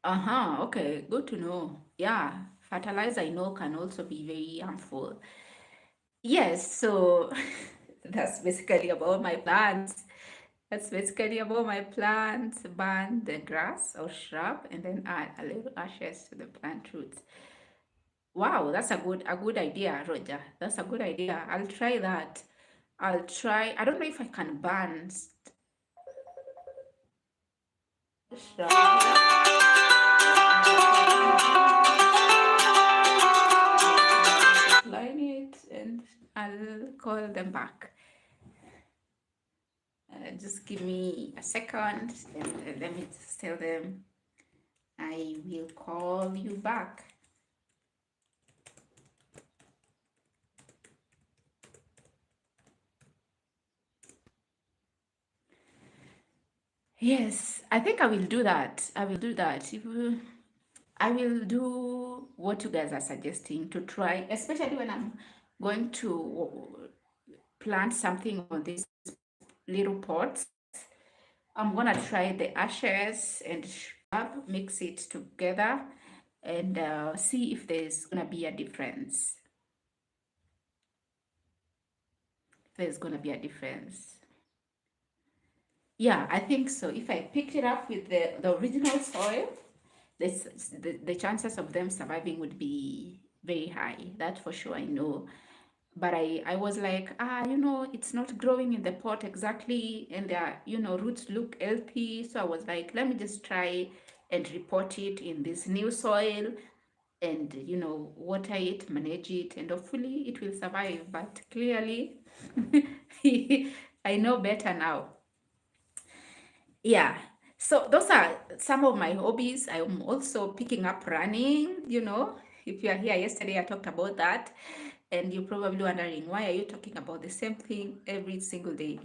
okay, good to know. Yeah, fertilizer I know can also be very harmful. Yes, so that's basically about my plants. That's basically about my plants. Burn the grass or shrub and then add a little ashes to the plant roots. Wow, that's a good idea, Roger. That's a good idea. I'll try that. I'll try. I don't know if I can burn shrub. Line it and I'll call them back. Just give me a second and let me just tell them I will call you back. Yes, I think I will do that. I will do that. I will do what you guys are suggesting to try, especially when I'm going to plant something on these little pots. I'm gonna try the ashes and shrub, mix it together, and see if there's gonna be a difference. There's gonna be a difference. Yeah, I think so. If I picked it up with the original soil, the chances of them surviving would be very high. That for sure, I know. But I was like, it's not growing in the pot exactly, and their, roots look healthy. So I was like, let me just try and report it in this new soil and, water it, manage it, and hopefully it will survive. But clearly, I know better now. Yeah. So those are some of my hobbies. I'm also picking up running. If you are here yesterday, I talked about that. And you're probably wondering, why are you talking about the same thing every single day?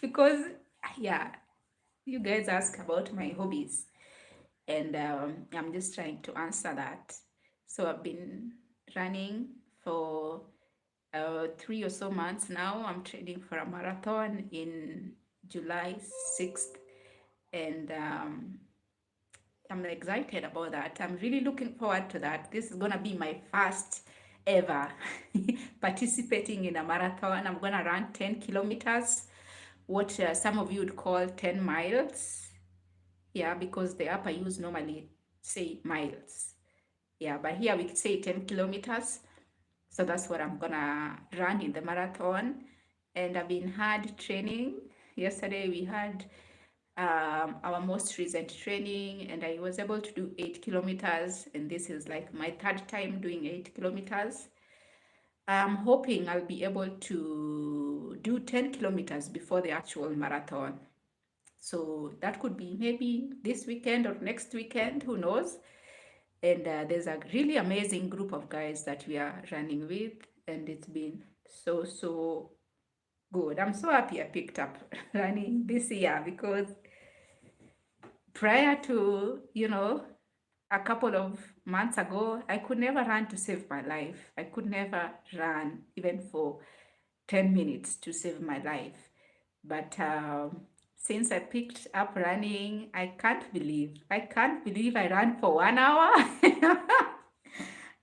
Because, yeah, you guys ask about my hobbies. And I'm just trying to answer that. So I've been running for 3 or so months now. I'm training for a marathon in July 6th. And I'm excited about that. I'm really looking forward to that. This is going to be my first ever participating in a marathon. I'm going to run 10 kilometers, what some of you would call 10 miles. Yeah, because the app I use normally say miles. Yeah, but here we say 10 kilometers. So that's what I'm going to run in the marathon. And I've been hard training. Yesterday we had our most recent training, and I was able to do 8 kilometers, and this is like my third time doing 8 kilometers. I'm hoping I'll be able to do 10 kilometers before the actual marathon. So that could be maybe this weekend or next weekend, who knows. And there's a really amazing group of guys that we are running with, and it's been so good. I'm so happy I picked up running this year, because prior to, a couple of months ago, I could never run to save my life. I could never run even for 10 minutes to save my life. But since I picked up running. I can't believe I ran for 1 hour.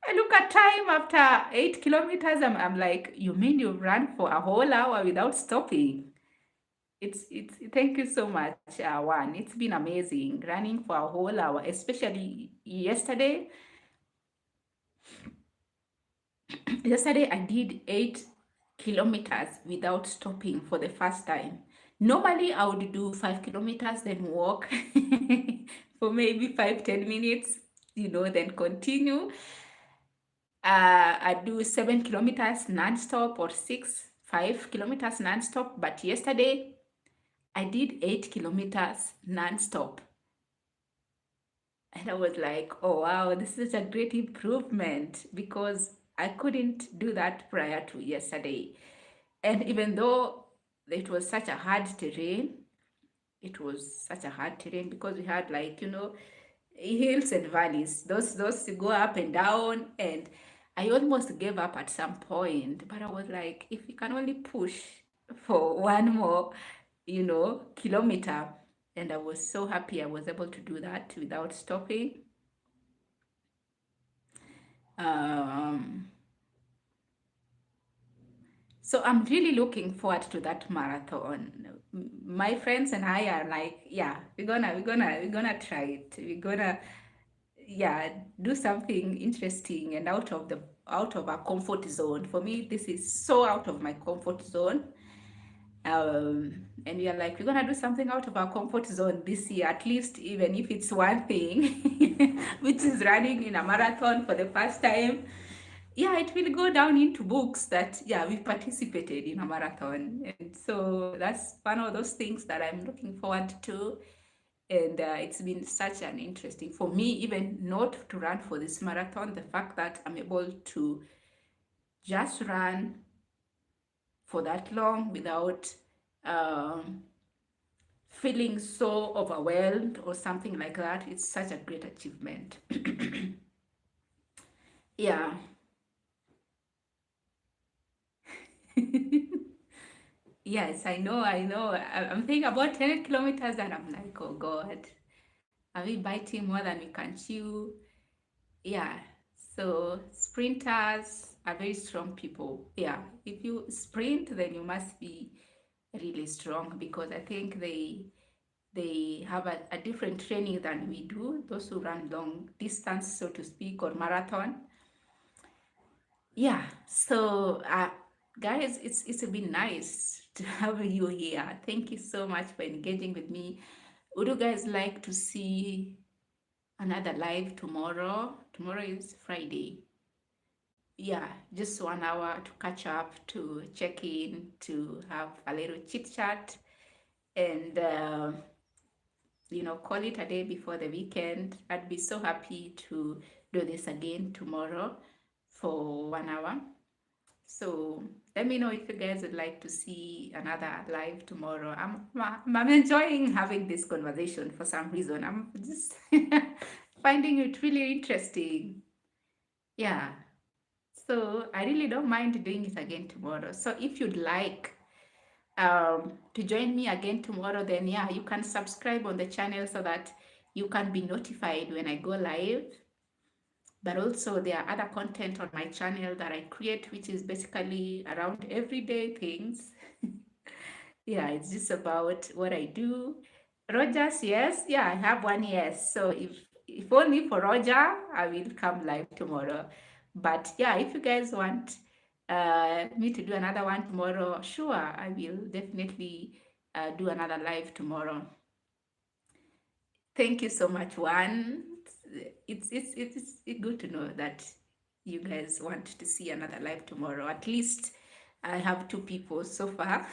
I look at time after 8 kilometers. I'm like, you mean you've run for a whole hour without stopping? It's thank you so much, Juan. It's been amazing running for a whole hour, especially yesterday. Yesterday I did 8 kilometers without stopping for the first time. Normally I would do 5 kilometers, then walk for maybe 5-10 minutes, then continue. I do 7 kilometers non-stop, or 5 kilometers non-stop. But yesterday I did 8 kilometers non-stop. And I was like, oh wow, this is a great improvement, because I couldn't do that prior to yesterday. And even though it was such a hard terrain, because we had, like, hills and valleys. Those go up and down, and I almost gave up at some point, but I was like, if you can only push for one more, kilometer. And I was so happy I was able to do that without stopping. Um, so I'm really looking forward to that marathon. My friends and I are like, yeah, we're gonna try it. We're gonna, yeah, do something interesting and out of our comfort zone. For me, this is so out of my comfort zone. And we are like, we're gonna do something out of our comfort zone this year, at least, even if it's one thing, which is running in a marathon for the first time. Yeah, it will go down into books that, yeah, we participated in a marathon. And so that's one of those things that I'm looking forward to. And it's been such an interesting, for me, even not to run for this marathon, the fact that I'm able to just run for that long without um, feeling so overwhelmed or something like that. It's such a great achievement. Yeah. Yes, I know. I'm thinking about 10 kilometers and I'm like, oh God, are we biting more than we can chew? Yeah. So sprinters are very strong people. Yeah. If you sprint, then you must be really strong, because I think they have a different training than we do, those who run long distance, so to speak, or marathon. Yeah. So guys, it's been nice to have you here. Thank you so much for engaging with me. Would you guys like to see another live tomorrow? Tomorrow is Friday. Yeah, just 1 hour to catch up, to check in, to have a little chit chat, and call it a day before the weekend. I'd be so happy to do this again tomorrow for 1 hour. So let me know if you guys would like to see another live tomorrow. I'm enjoying having this conversation for some reason. I'm just finding it really interesting. Yeah. So I really don't mind doing it again tomorrow. So if you'd like to join me again tomorrow, then yeah, you can subscribe on the channel so that you can be notified when I go live. But also there are other content on my channel that I create, which is basically around everyday things. Yeah, it's just about what I do. Rogers, yes, yeah, I have one, yes. So if only for Roger, I will come live tomorrow. But yeah, if you guys want me to do another one tomorrow, sure, I will definitely do another live tomorrow. Thank you so much, Juan. It's good to know that you guys want to see another live tomorrow. At least I have 2 people so far.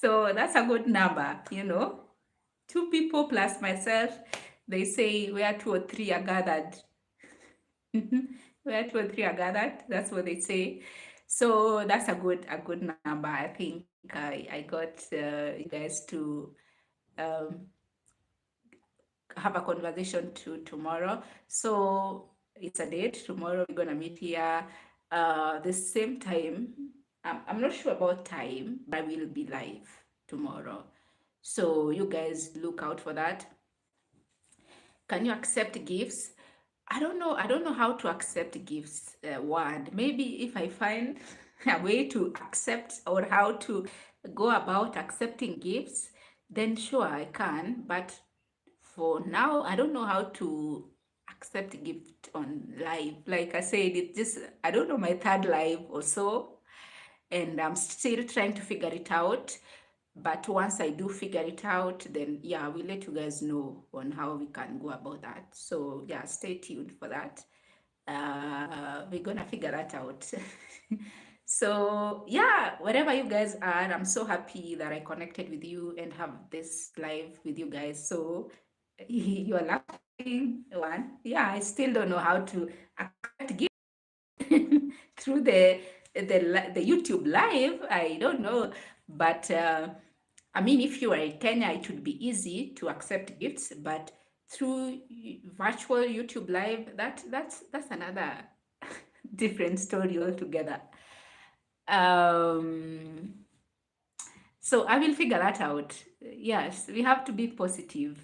So that's a good number, 2 people plus myself. They say where 2 or 3 are gathered. Where 2 or 3 are gathered, that's what they say. So that's a good number. I think I got you guys to have a conversation tomorrow. So it's a date. Tomorrow we're gonna meet here the same time. I'm not sure about time, but I will be live tomorrow. So you guys look out for that. Can you accept gifts? I don't know how to accept gifts. One, maybe if I find a way to accept or how to go about accepting gifts, then sure I can. But for now, I don't know how to accept gift on live. Like I said, it's just I don't know, my third live or so, and I'm still trying to figure it out. But once I do figure it out, then yeah, we'll let you guys know on how we can go about that. So yeah, stay tuned for that. We're gonna figure that out. So yeah, wherever you guys are, I'm so happy that I connected with you and have this live with you guys. So you're laughing one. Yeah, I still don't know how to accept gift through the YouTube live. I don't know, but I mean, if you are in Kenya, it would be easy to accept gifts, but through virtual YouTube live, that's another different story altogether. Um, so I will figure that out. Yes, we have to be positive.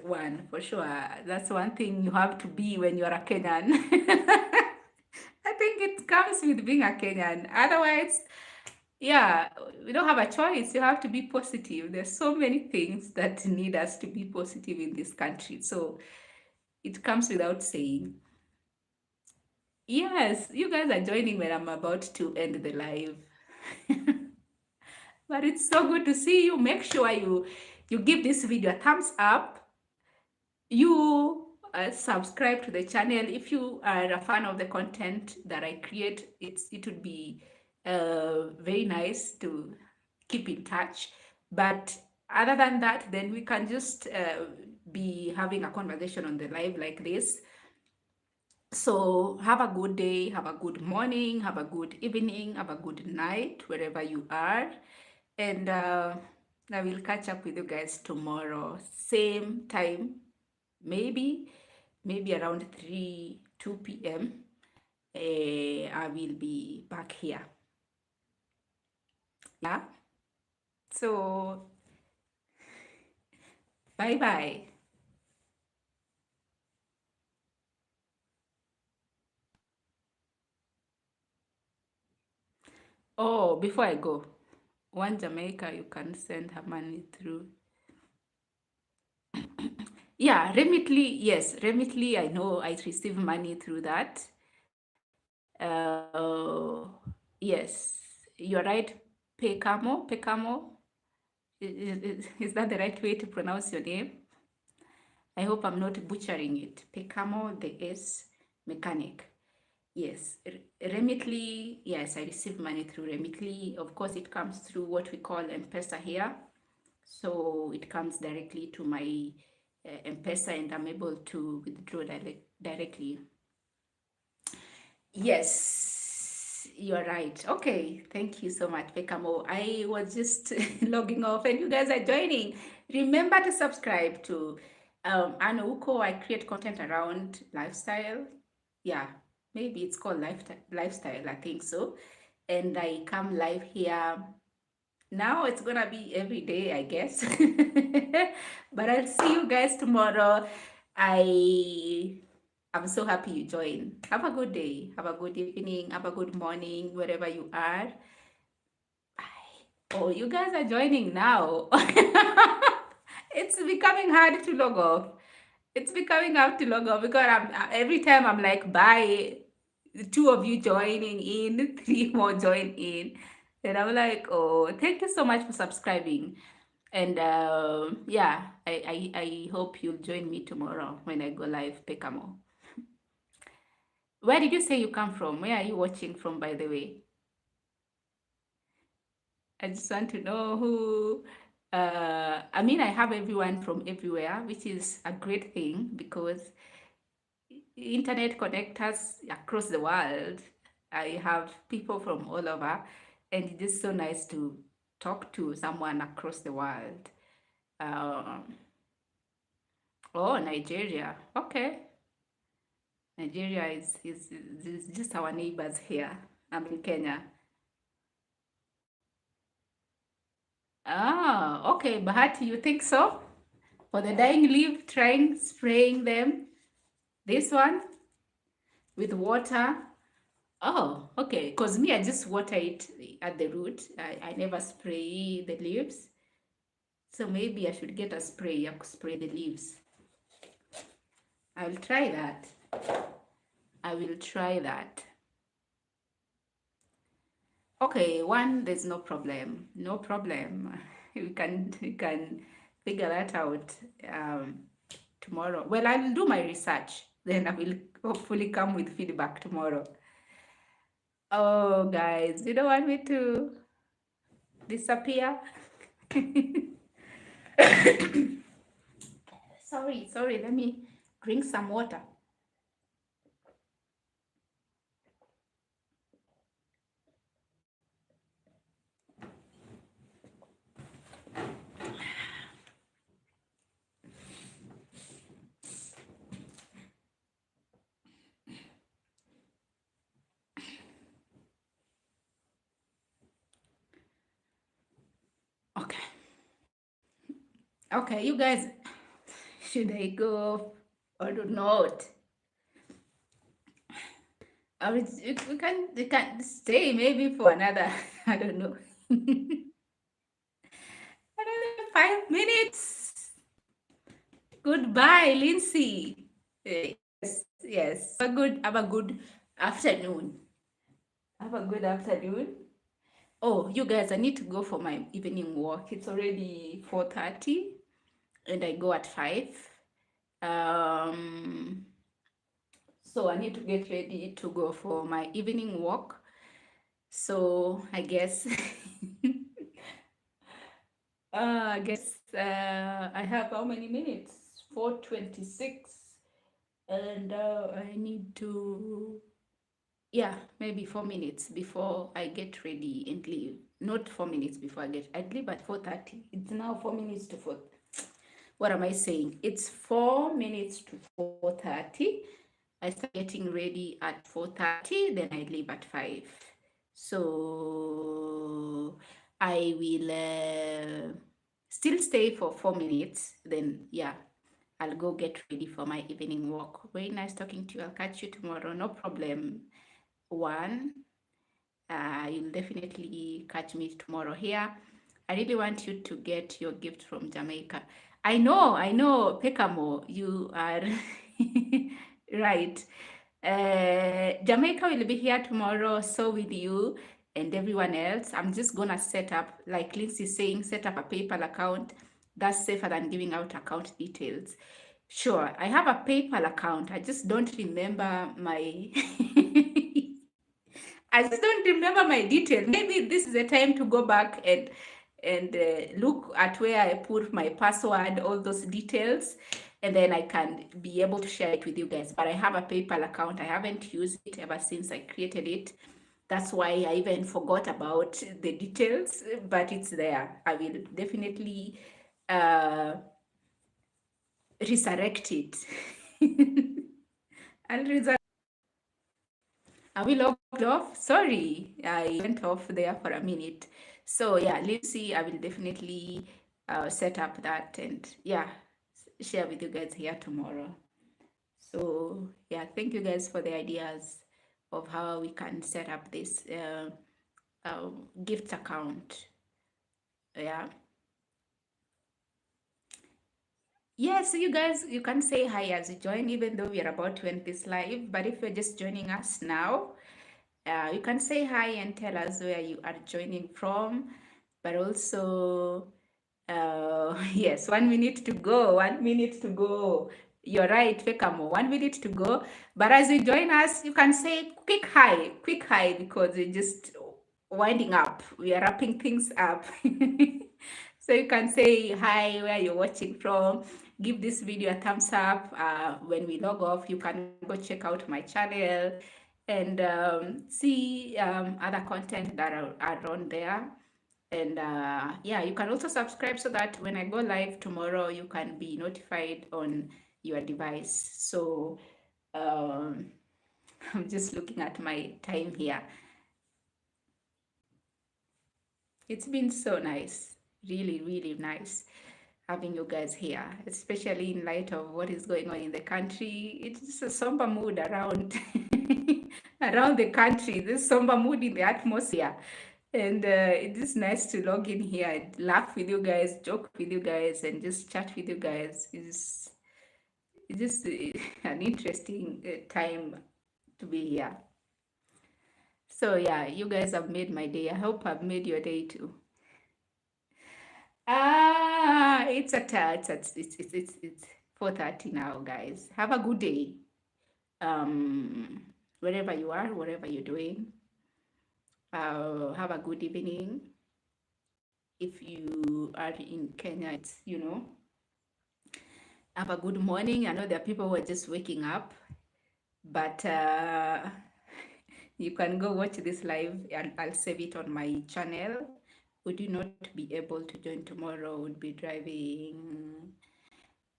One for sure. That's one thing you have to be when you are a Kenyan. I think it comes with being a Kenyan. Otherwise, yeah, we don't have a choice. You have to be positive. There's so many things that need us to be positive in this country. So it comes without saying. Yes, you guys are joining when I'm about to end the live. But it's so good to see you. Make sure you give this video a thumbs up. You subscribe to the channel if you are a fan of the content that I create. It would be very nice to keep in touch. But other than that, then we can just be having a conversation on the live like this. So have a good day, have a good morning, have a good evening, have a good night wherever you are. And I will catch up with you guys tomorrow, same time, maybe around 2 p.m. I will be back here. Yeah. So bye bye. Oh, before I go, one Jamaica, you can send her money through. Yeah, Remitly, yes, Remitly, I know I receive money through that. Uh, yes, you're right. Pekamo. Is that the right way to pronounce your name? I hope I'm not butchering it. Pekamo, the S mechanic. Yes, Remitly. Yes, I receive money through Remitly. Of course, it comes through what we call M-Pesa here. So it comes directly to my M-Pesa and I'm able to withdraw directly. Yes, you're right. Okay, thank you so much, Pekamo. I was just logging off and you guys are joining. Remember to subscribe to Anuko. I create content around lifestyle. Yeah, maybe it's called lifestyle, I think so. And I come live here. Now it's gonna be every day, I guess. But I'll see you guys tomorrow. I'm so happy you joined. Have a good day. Have a good evening. Have a good morning, wherever you are. Oh, you guys are joining now. It's becoming hard to log off. It's becoming hard to log off because every time I'm like, bye. Two of you joining in, three more join in. And I'm like, oh, thank you so much for subscribing. And yeah, I hope you'll join me tomorrow when I go live, Pekamo. Where did you say you come from? Where are you watching from, by the way? I just want to know who. I mean, I have everyone from everywhere, which is a great thing because internet connects us across the world. I have people from all over, and it's just so nice to talk to someone across the world. Um, oh, Nigeria. Okay. Nigeria is just our neighbors here. I'm in Kenya. Ah, okay, Bahati, you think so? For the dying leaf, trying spraying them. This one with water. Oh, okay. Because me, I just water it at the root. I never spray the leaves. So maybe I should get a sprayer to spray the leaves. I will try that. I will try that. Okay, one, there's no problem. No problem. We can figure that out tomorrow. Well, I'll do my research. Then I will hopefully come with feedback tomorrow. Oh, guys, you don't want me to disappear? Sorry, let me drink some water. Okay. Okay, you guys, should I go or not? Or we can stay maybe for another, I don't know, another 5 minutes. Goodbye, Lindsay. Yes. Have a good afternoon. Have a good afternoon. Oh, you guys, I need to go for my evening walk. It's already 4:30 and I go at 5. Um, so I need to get ready to go for my evening walk. So I guess I have how many minutes? 4:26, and I need to, yeah, maybe 4 minutes before I get ready and leave. Not 4 minutes before I'd leave at 4:30. It's now 4 minutes to 4. What am I saying? It's 4 minutes to 4:30. I start getting ready at 4:30, then I leave at 5. So I will still stay for 4 minutes. Then, yeah, I'll go get ready for my evening walk. Very nice talking to you. I'll catch you tomorrow. No problem. One, you'll definitely catch me tomorrow here. I really want you to get your gift from Jamaica. I know, Pekamo, you are right. Jamaica will be here tomorrow, so will you and everyone else. I'm just gonna set up, like Lindsay saying, set up a PayPal account. That's safer than giving out account details. Sure, I have a PayPal account. I just don't remember my I just don't remember my details. Maybe this is the time to go back and look at where I put my password, all those details, and then I can be able to share it with you guys. But I have a PayPal account. I haven't used it ever since I created it. That's why I even forgot about the details, but it's there. I will definitely uh, resurrect it. I'll resurrect. Are we logged off? Sorry, I went off there for a minute. So yeah, Lucy, I will definitely set up that and yeah, share with you guys here tomorrow. So yeah, thank you guys for the ideas of how we can set up this gift account. Yeah. Yeah, so you guys, you can say hi as you join, even though we are about to end this live. But if you're just joining us now, you can say hi and tell us where you are joining from. But also, yes, 1 minute to go, 1 minute to go. You're right, Fekamo, 1 minute to go. But as you join us, you can say quick hi, because we're just winding up. We are wrapping things up. So you can say hi, where you're watching from. Give this video a thumbs up. When we log off, you can go check out my channel and see other content that are on there. And yeah, you can also subscribe so that when I go live tomorrow, you can be notified on your device. So um, I'm just looking at my time here. It's been so nice. Really, really nice having you guys here, especially in light of what is going on in the country. It's just a somber mood around around the country. This somber mood in the atmosphere, and it is nice to log in here and laugh with you guys, joke with you guys, and just chat with you guys. It's just an interesting time to be here. So yeah, you guys have made my day. I hope I've made your day too. It's 4:30 now, guys. Have a good day. Wherever you are, whatever you're doing. Have a good evening. If you are in Kenya, it's have a good morning. I know there are people who are just waking up, but you can go watch this live and I'll save it on my channel. Would you not be able to join tomorrow? Would be driving.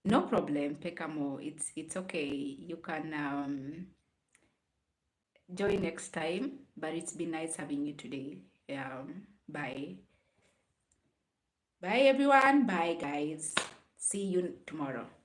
No problem, Pekamo. It's okay. You can join next time, but it's been nice having you today. Bye. Bye everyone. Bye guys. See you tomorrow.